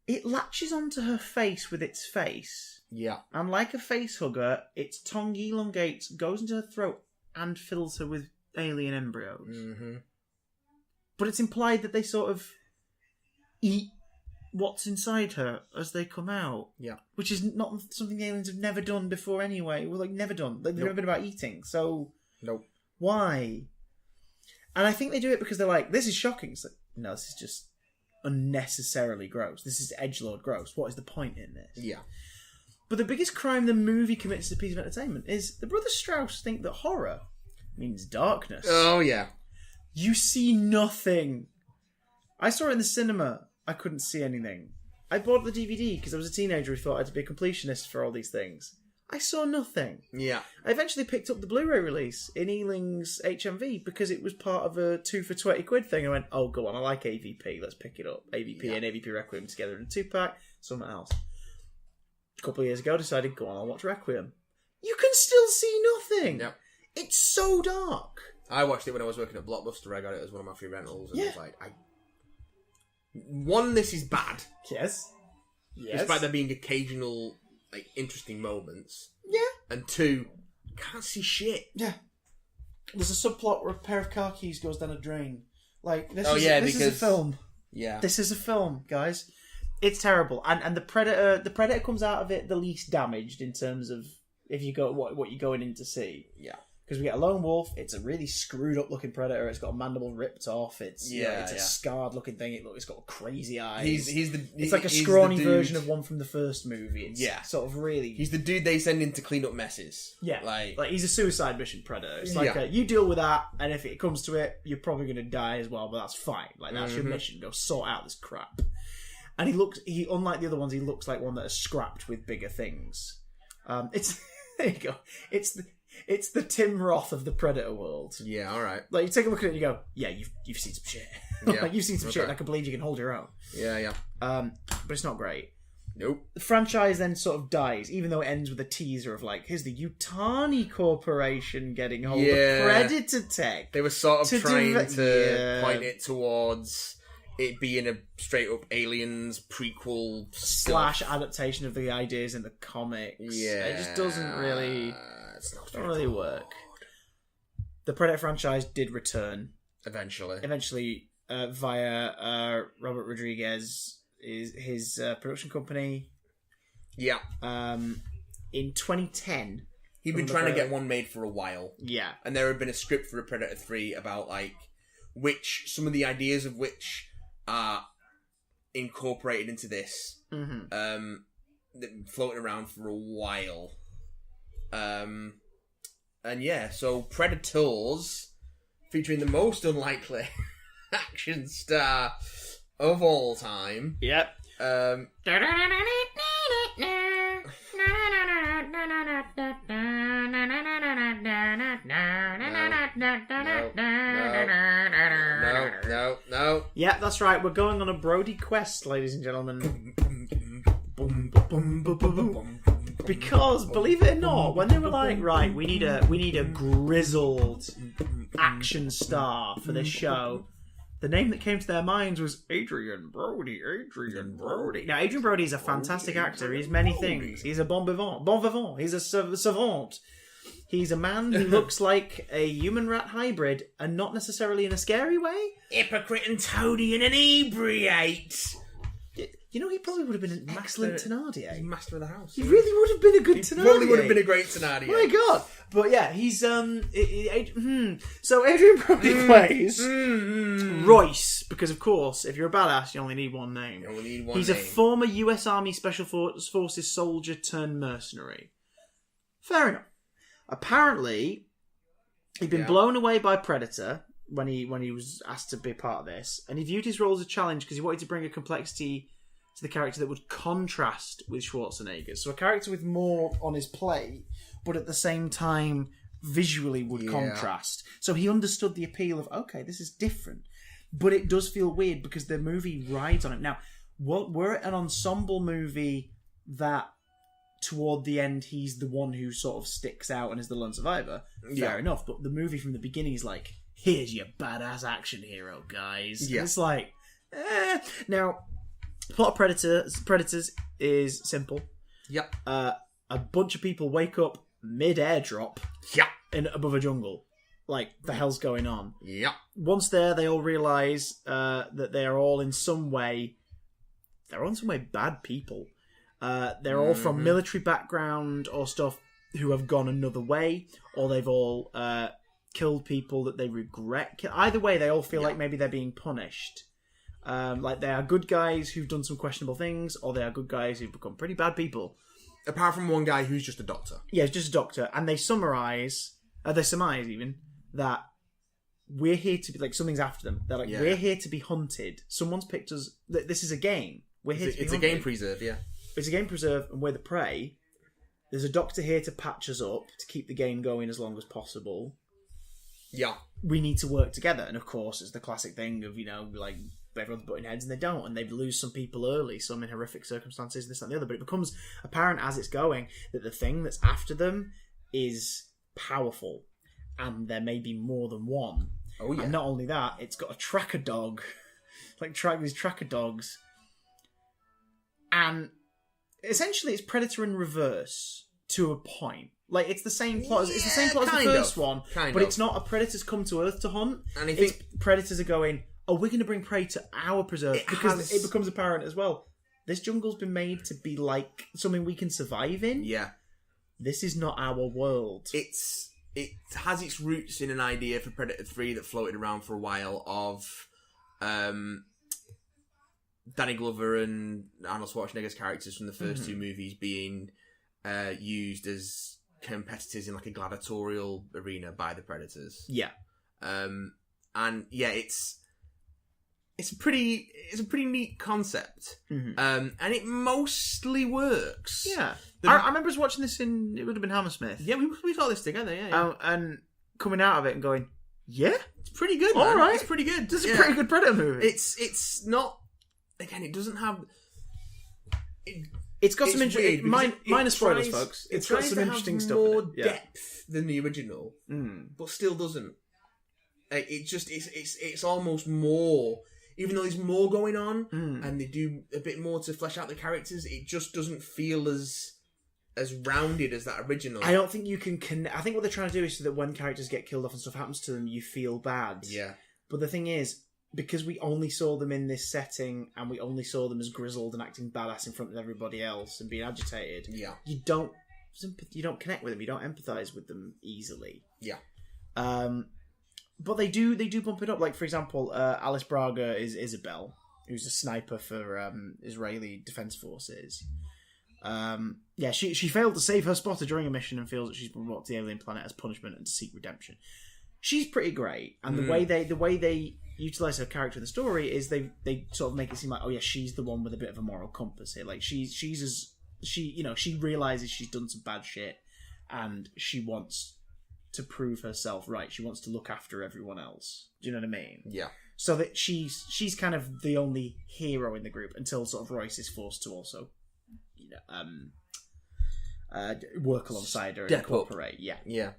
It latches onto her face with its face. Yeah. And like a face hugger, its tongue elongates, goes into her throat, and fills her with alien embryos. Mm-hmm. But it's implied that they sort of eat what's inside her as they come out. Yeah. Which is not something the aliens have never done before anyway. Well, like, never done. They've never been about eating. So... Nope. Why? And I think they do it because they're like, this is shocking. It's like, no, this is just unnecessarily gross. This is edgelord gross. What is the point in this? Yeah. But the biggest crime the movie commits as a piece of entertainment is the Brothers Strauss think that horror means darkness. Oh, yeah. You see nothing. I saw it in the cinema. I couldn't see anything. I bought the DVD because I was a teenager who thought I had to be a completionist for all these things. I saw nothing. Yeah. I eventually picked up the Blu-ray release in Ealing's HMV because it was part of a 2 for £20 thing. I went, oh, go on, I like AVP. Let's pick it up. AVP and AVP Requiem together in a 2-pack. Something else. A couple of years ago, decided, go on, I'll watch Requiem. You can still see nothing. Yep. It's so dark. I watched it when I was working at Blockbuster. I got it as one of my free rentals. And Yeah. I was like, one, this is bad. Yes. Despite there being occasional, like, interesting moments. Yeah. And 2, can't see shit. Yeah. There's a subplot where a pair of car keys goes down a drain. Like, this because is a film. Yeah. This is a film, guys. It's terrible. And the Predator comes out of it the least damaged in terms of if you go what you're going in to see. Yeah. Because we get a lone wolf. It's a really screwed up looking predator. It's got a mandible ripped off. It's it's a scarred looking thing. It's got crazy eyes. It's like a scrawny version of one from the first movie. It's sort of really. He's the dude they send in to clean up messes. Yeah, like he's a suicide mission predator. It's like you deal with that, and if it comes to it, you're probably going to die as well. But that's fine. Like that's your mission. Go sort out this crap. And he unlike the other ones, he looks like one that is scrapped with bigger things. It's there you go. It's the Tim Roth of the Predator world. Yeah, all right. Like, you take a look at it and you go, yeah, you've seen some shit. Yeah. Like, you've seen some shit and I can believe you can hold your own. Yeah. But it's not great. Nope. The franchise then sort of dies, even though it ends with a teaser of, like, here's the Yutani Corporation getting hold of Predator tech. They were sort of trying to point it towards it being a straight-up Aliens prequel / adaptation of the ideas in the comics. Yeah. It just doesn't really... It's not really work. The Predator franchise did return eventually via Robert Rodriguez, his production company. Yeah. In 2010, he'd been trying to get one made for a while. Yeah, and there had been a script for a Predator 3 about like some of the ideas of which are incorporated into this. Floating around for a while. And yeah, so Predators, featuring the most unlikely action star of all time. Yep. No. Yeah, that's right. We're going on a Brody quest, ladies and gentlemen. Because, believe it or not, when they were like, right, we need a grizzled action star for this show, the name that came to their minds was Adrian Brody. Now, Adrian Brody is a fantastic actor. He's many things. He's a bon vivant. He's a savant. He's a man who looks like a human rat hybrid, and not necessarily in a scary way. Hypocrite and toady and inebriate. You know, he probably would have been an excellent Thenardier. Master of the house. He really would have been a good Thenardier. Probably would have been a great Thenardier. My God. But yeah, he's So Adrian Brody plays Royce, because of course, if you're a badass, you only need one name. You only need one He's name. a former US Army Special Forces soldier turned mercenary. Fair enough. Apparently, he'd been blown away by Predator when he was asked to be part of this, and he viewed his role as a challenge because he wanted to bring a complexity to the character that would contrast with Schwarzenegger. So a character with more on his plate, but at the same time visually would contrast. So he understood the appeal of, okay, this is different. But it does feel weird because the movie rides on it. Now, we're an ensemble movie that toward the end he's the one who sort of sticks out and is the lone survivor. Fair enough. But the movie from the beginning is like, here's your badass action hero, guys. Yeah. And it's like, Now, the plot of Predators is simple. Yep. A bunch of people wake up mid-airdrop above a jungle. Like, the hell's going on? Yep. Once there, they all realise that they are all in some way... They're all in some way bad people. They're all from military background or stuff who have gone another way, or they've all killed people that they regret. Either way, they all feel like maybe they're being punished. Like they are good guys who've done some questionable things, or they are good guys who've become pretty bad people. Apart from one guy who's just a doctor. Yeah, he's just a doctor. And they surmise even, that we're here to be, like, something's after them. They're like, we're here to be hunted. Someone's picked us. This is a game. We're here to be hunted. It's a game preserve, yeah. It's a game preserve, and we're the prey. There's a doctor here to patch us up, to keep the game going as long as possible. Yeah. We need to work together. And of course, it's the classic thing of, like, everyone's butting heads, and they don't, and they lose some people early, some in horrific circumstances, this and the other. But it becomes apparent as it's going that the thing that's after them is powerful, and there may be more than one. Oh yeah. And not only that, it's got a tracker dog, these tracker dogs, and essentially it's Predator in reverse to a point. Like, it's the same plot as the first one, but it's not a Predator's come to Earth to hunt. And it's Predators are going, oh, we're going to bring prey to our preserve, because it becomes apparent as well. This jungle's been made to be like something we can survive in. Yeah. This is not our world. It has its roots in an idea for Predator 3 that floated around for a while of Danny Glover and Arnold Schwarzenegger's characters from the first two movies being used as competitors in like a gladiatorial arena by the Predators. Yeah. And yeah, it's a pretty neat concept. And it mostly works. Yeah. I remember us watching this it would have been Hammersmith. Yeah, we saw this together, yeah. And coming out of it and going, yeah, it's pretty good, man. All right. It's pretty good. This is a pretty good Predator movie. It's not, again, it doesn't have... It's got some interesting... Minor spoilers, folks. It's got some interesting stuff in it. More depth than the original, but still doesn't. It's almost more... Even though there's more going on, and they do a bit more to flesh out the characters, it just doesn't feel as rounded as that original. I don't think you can connect... I think what they're trying to do is so that when characters get killed off and stuff happens to them, you feel bad. Yeah. But the thing is, because we only saw them in this setting, and we only saw them as grizzled and acting badass in front of everybody else and being agitated, you don't connect with them, you don't empathise with them easily. Yeah. But they do bump it up. Like, for example, Alice Braga is Isabel, who's a sniper for Israeli Defense Forces. She failed to save her spotter during a mission and feels that she's been brought to the alien planet as punishment and to seek redemption. She's pretty great, and the way they utilize her character in the story is they sort of make it seem like, oh yeah, she's the one with a bit of a moral compass here. Like she realizes she's done some bad shit, and she wants to prove herself right. She wants to look after everyone else. Do you know what I mean? Yeah. So that she's kind of the only hero in the group until sort of Royce is forced to also, work alongside her and cooperate. Yeah. Yeah.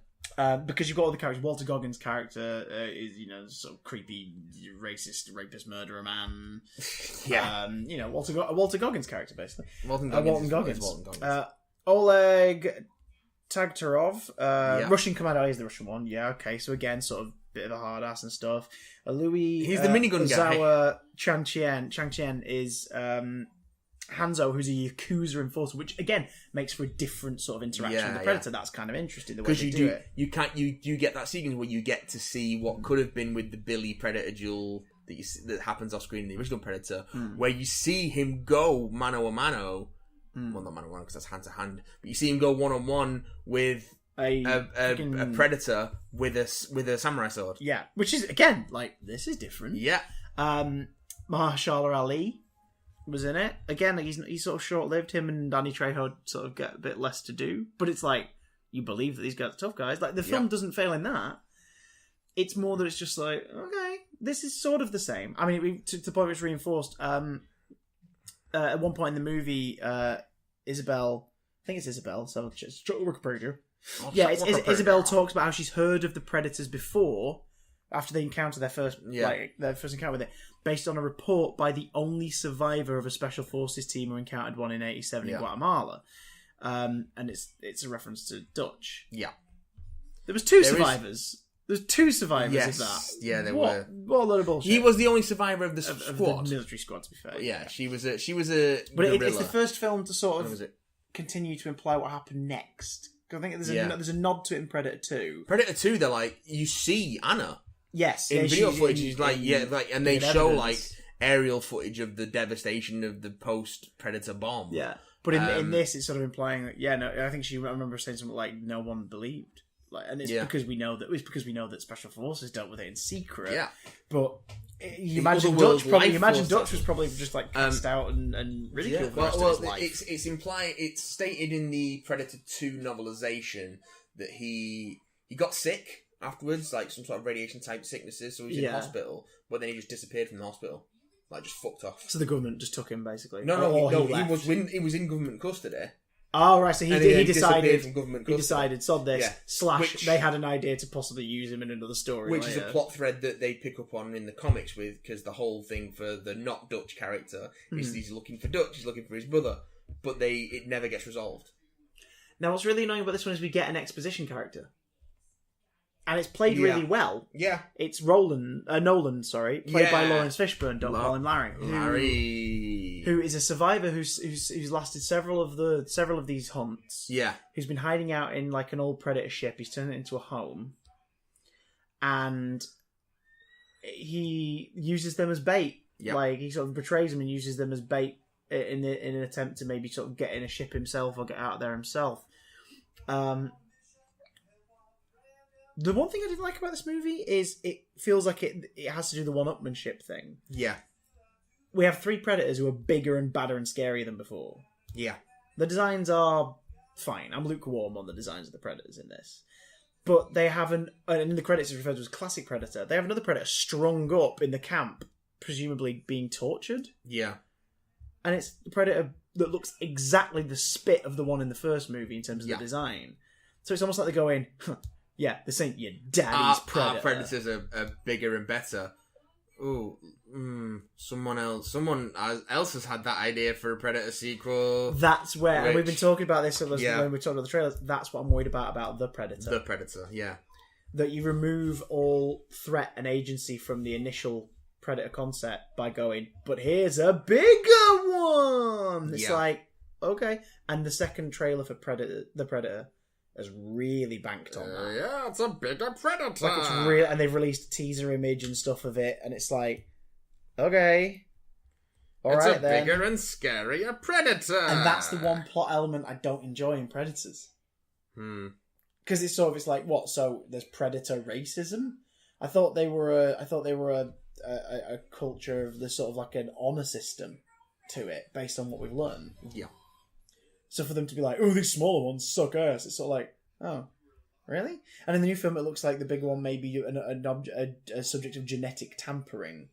Because you've got all the characters. Walter Goggins' character is, sort of creepy, racist, rapist, murderer man. Yeah. Walter Goggins' character, basically. Walton Goggins. Oleg Tagtarov, Russian commando. He's the Russian one. Yeah, okay. So again, sort of bit of a hard ass and stuff. Louis. He's the minigun guy. Chang Chien is Hanzo, who's a Yakuza enforcer, which again makes for a different sort of interaction with the Predator. That's kind of interesting the way they do it. You get that sequence where you get to see what could have been with the Billy Predator duel that happens off screen in the original Predator, where you see him go mano a mano. Well, not mano a mano because that's hand to hand, but you see him go 1-on-1 with a Predator with a samurai sword. Yeah, which is again like this is different. Yeah. Mahershala Ali was in it. Again, he's sort of short-lived. Him and Danny Trejo sort of get a bit less to do, but it's like you believe that these guys are tough guys. Like the film doesn't fail in that. It's more that it's just like, okay, this is sort of the same. I mean, to the point where it's reinforced. At one point in the movie, Isabel, I think it's Isabel. So it's Wikipedia. Isabel talks about how she's heard of the Predators before. After they encounter their first encounter with it, based on a report by the only survivor of a special forces team who encountered one in '87 in Guatemala, and it's a reference to Dutch. Yeah, there was two survivors. There's two survivors of that. Yeah, there were. What a load of bullshit. He was the only survivor of the squad, of the military squad. To be fair, yeah, she was a. But it's the first film to sort of continue to imply what happened next. I think there's a nod to it in Predator 2. Predator 2, they're like you see Anna. Yes, in video footage, she's and they show evidence. Aerial footage of the devastation of the post-Predator bomb. Yeah, but in this, it's sort of implying that I think I remember saying something like no one believed, and it's because we know that special forces dealt with it in secret. Yeah, but you imagine Dutch was probably just like cast out and ridiculed. It's implied. It's stated in the Predator 2 novelization that he got sick afterwards, like some sort of radiation type sicknesses, so he was in hospital, but then he just disappeared from the hospital, like just fucked off. So the government just took him basically. He was in government custody. Oh right, so he decided from government custody. He decided sod this they had an idea to possibly use him in another story, which is a plot thread that they pick up on in the comics because the whole thing for the not Dutch character is he's looking for Dutch, he's looking for his brother, but it never gets resolved. Now what's really annoying about this one is we get an exposition character. And it's played really well. Yeah. It's Nolan, played by Lawrence Fishburne, don't call him Larry. Who is a survivor who's lasted several of these hunts. Yeah. Who's been hiding out in like an old Predator ship. He's turned it into a home. And he uses them as bait. Yep. Like he sort of betrays them and uses them as bait in an attempt to maybe sort of get in a ship himself or get out there himself. The one thing I didn't like about this movie is it feels like it has to do the one-upmanship thing. Yeah. We have 3 Predators who are bigger and badder and scarier than before. Yeah. The designs are fine. I'm lukewarm on the designs of the Predators in this. But they have and in the credits it's referred to as classic Predator. They have another Predator strung up in the camp, presumably being tortured. Yeah. And it's the Predator that looks exactly the spit of the one in the first movie in terms of the design. So it's almost like they're going... Yeah, this ain't your daddy's Predator. Our Predators are bigger and better. Ooh, someone else has had that idea for a Predator sequel. That's where, and we've been talking about this when we talked about the trailers, that's what I'm worried about the Predator. The Predator, yeah. That you remove all threat and agency from the initial Predator concept by going, but here's a bigger one! It's like, okay. And the second trailer for the Predator has really banked on that. Yeah, it's a bigger Predator. Like it's real, and they've released a teaser image and stuff of it, and it's like, okay, all right, it's a bigger and scarier Predator. And that's the one plot element I don't enjoy in Predators. Because it's like what? So there's Predator racism. I thought they were a culture of the sort of like an honor system to it, based on what we've learned. Yeah. So for them to be like, oh, these smaller ones suck ass, it's sort of like, oh, really? And in the new film, it looks like the bigger one may be a subject of genetic tampering.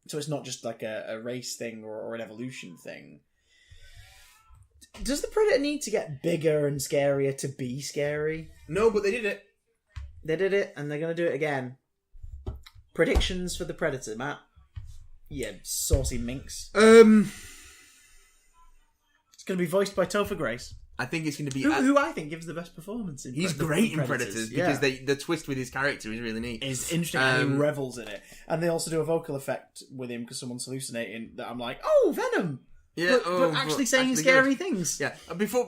So it's not just like a race thing or an evolution thing. Does the Predator need to get bigger and scarier to be scary? No, but they did it. They did it, and they're going to do it again. Predictions for the Predator, Matt? Yeah, saucy minx. Going to be voiced by Topher Grace. I think it's going to be who I think gives the best performance in. He's great in Predators because the twist with his character is really neat. Is interesting and he revels in it. And they also do a vocal effect with him because someone's hallucinating. That I'm like, oh, Venom. Yeah, but actually saying scary things. Yeah. Before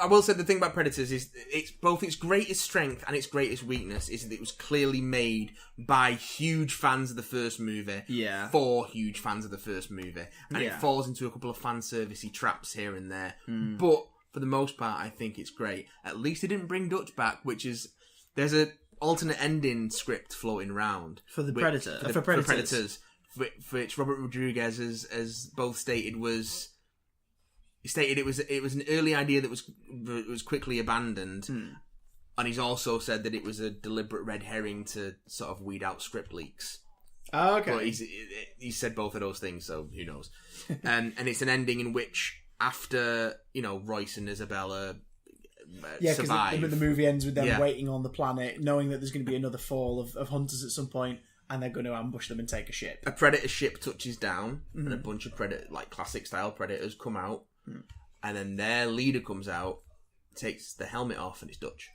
I will say the thing about Predators is it's both its greatest strength and its greatest weakness is that it was clearly made by huge fans of the first movie. Yeah. For huge fans of the first movie, and it falls into a couple of fan servicey traps here and there. But for the most part, I think it's great. At least they didn't bring Dutch back, which is there's a alternate ending script floating around for the Predator for Predators. Which Robert Rodriguez has both stated was it was an early idea that was quickly abandoned, and he's also said that it was a deliberate red herring to sort of weed out script leaks. Oh, okay. But he said both of those things, so who knows? And it's an ending in which after Royce and Isabella survive, because the movie ends with them waiting on the planet, knowing that there's going to be another fall of hunters at some point. And they're going to ambush them and take a ship. A predator ship touches down, and a bunch of classic style predators come out, and then their leader comes out, takes the helmet off, and it's Dutch.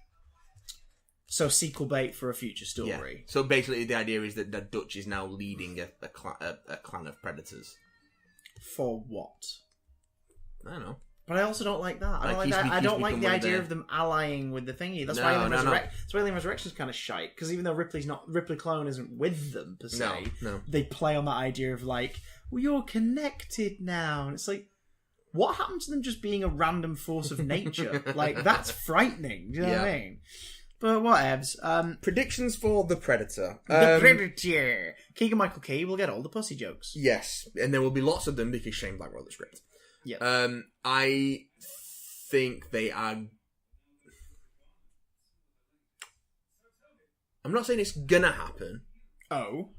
So sequel bait for a future story. Yeah. So basically, the idea is that Dutch is now leading a clan of predators. For what? I don't know. But I also don't like that. I don't like the idea of them allying with the thingy. That's why Alien Resurrection is kind of shite. Because even though Ripley Clone isn't with them per se, they play on that idea of well, you're connected now, and it's like, what happened to them just being a random force of nature? That's frightening. Do you know what I mean? But whatevs. Predictions for The Predator. The Predator. Keegan-Michael Key will get all the pussy jokes. Yes, and there will be lots of them because Shane Black wrote the script. Yeah. I think they are. I'm not saying it's gonna happen. Oh.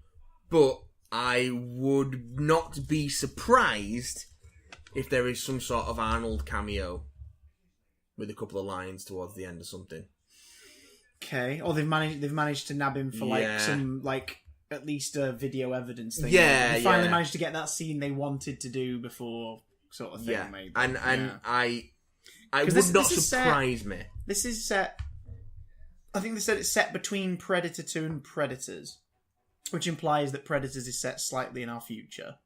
But I would not be surprised if there is some sort of Arnold cameo with a couple of lines towards the end or something. Okay. Or they've managed to nab him for some at least a video evidence thing. Yeah. They finally managed to get that scene they wanted to do before. Sort of thing, maybe. And I would not surprise me. This is set. I think they said it's set between Predator 2 and Predators, which implies that Predators is set slightly in our future.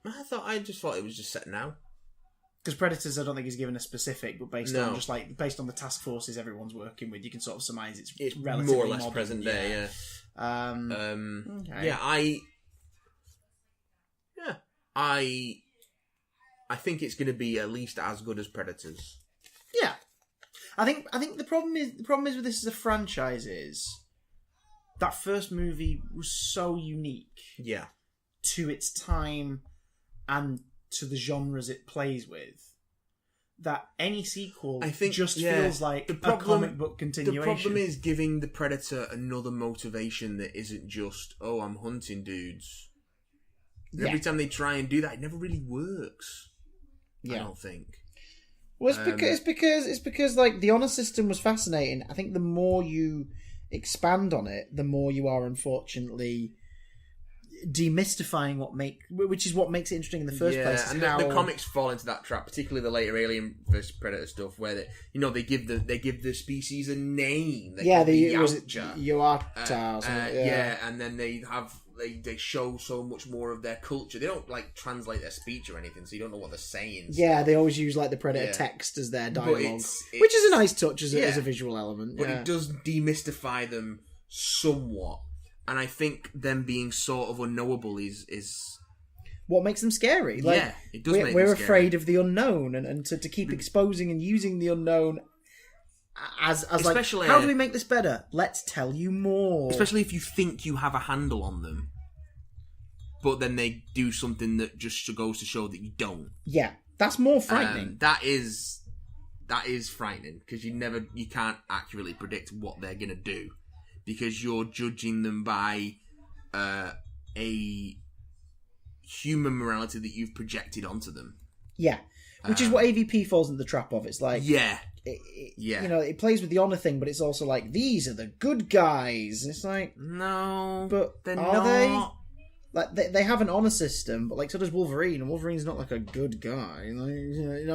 I just thought it was just set now. Because Predators, I don't think is given a specific, but based on the task forces everyone's working with, you can sort of surmise it's relatively more or less modern, present day. Okay. I think it's going to be at least as good as Predators. Yeah, I think the problem is with this as a franchise is that first movie was so unique. Yeah. To its time and to the genres it plays with, that any sequel feels like a comic book continuation. The problem is giving the Predator another motivation that isn't just I'm hunting dudes. Every time they try and do that, it never really works. I don't think. Well, it's because the honor system was fascinating. I think the more you expand on it, the more you are unfortunately demystifying which is what makes it interesting in the first place. And the comics fall into that trap, particularly the later Alien vs Predator stuff, where they give the species a name. They use Yuata. And then they show so much more of their culture. They don't translate their speech or anything, so you don't know what they're saying. Yeah, they always use the Predator text as their dialogue, which is a nice touch as a visual element. But it does demystify them somewhat, and I think them being sort of unknowable is what makes them scary. It does. We're afraid of the unknown, and to keep exposing and using the unknown. As especially, how do we make this better? Let's tell you more. Especially if you think you have a handle on them, but then they do something that just goes to show that you don't. Yeah, that's more frightening. That is frightening because you can't accurately predict what they're gonna do because you're judging them by a human morality that you've projected onto them. Yeah, which is what AVP falls into the trap of. It's it plays with the honor thing, but it's also these are the good guys. And it's no, but they're are not. they? They have an honor system, but so does Wolverine, and Wolverine's not a good guy. You know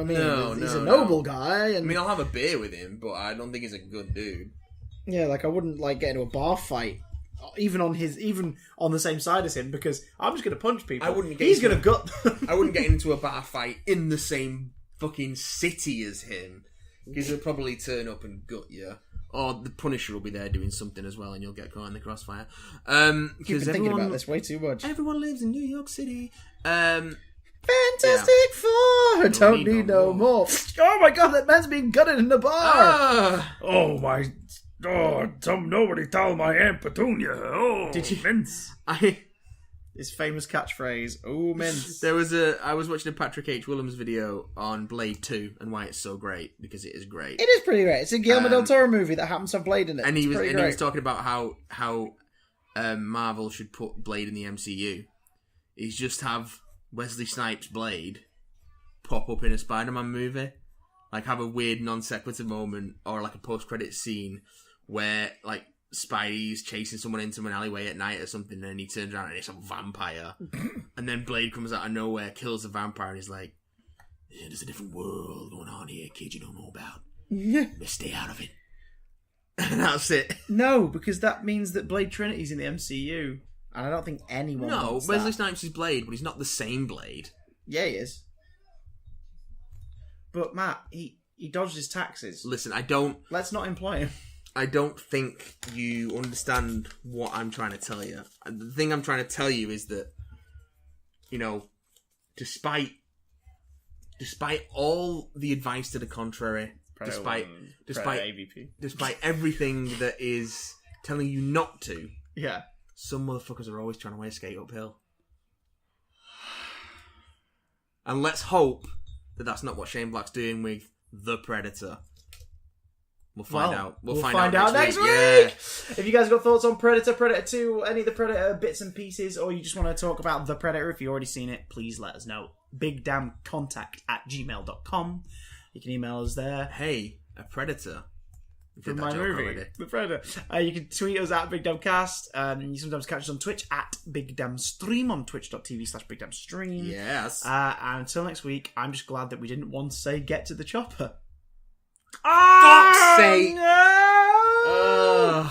what I mean? He's a noble guy. And I'll have a beer with him, but I don't think he's a good dude. Yeah, I wouldn't get into a bar fight even on the same side as him, because I'm just going to punch people. He's going to gut them. I wouldn't get into a bar fight in the same fucking city as him, because he'll probably turn up and gut you. Or the Punisher will be there doing something as well, and you'll get caught in the crossfire. You've been thinking about this way too much. Everyone lives in New York City. Fantastic Four! Don't need no more. Oh my god, that man's being gutted in the bar! Oh my... Oh, nobody tell my Aunt Petunia. Oh, Did you... Vince. His famous catchphrase, oh, mince. I was watching a Patrick H. Willems video on Blade 2 and why it's so great, because it is great. It is pretty great. It's a Guillermo del Toro movie that happens to have Blade in it. And he was talking about how Marvel should put Blade in the MCU. He's just have Wesley Snipes' Blade pop up in a Spider-Man movie. Like, have a weird non sequitur moment or like a post-credit scene where, like, Spidey's chasing someone into an alleyway at night or something, and he turns around and it's a vampire. And then Blade comes out of nowhere, kills the vampire, and he's like, yeah, there's a different world going on here, kid, you don't know about. But stay out of it. And that's it. No, because that means that Blade Trinity's in the MCU. And I don't think anyone wants Wesley that. Snipes is Blade, but he's not the same Blade. Yeah, he is. But Matt, he dodged his taxes. Listen, Let's not employ him. I don't think you understand what I'm trying to tell you. The thing I'm trying to tell you is that, you know, despite all the advice to the contrary, despite everything that is telling you not to, yeah, some motherfuckers are always trying to skate uphill. And let's hope that that's not what Shane Black's doing with The Predator. We'll find out. We'll find out next week. Yeah. If you guys got thoughts on Predator, Predator 2, any of the Predator bits and pieces, or you just want to talk about The Predator, if you've already seen it, please let us know. bigdamcontact@gmail.com. You can email us there. Hey, a Predator. From my movie, The Predator. You can tweet us at BigDamCast. You sometimes catch us on Twitch at BigDamStream on twitch.tv/BigDamStream. Yes. And until next week, I'm just glad that we didn't want to say get to the chopper. Fuck's sake! No!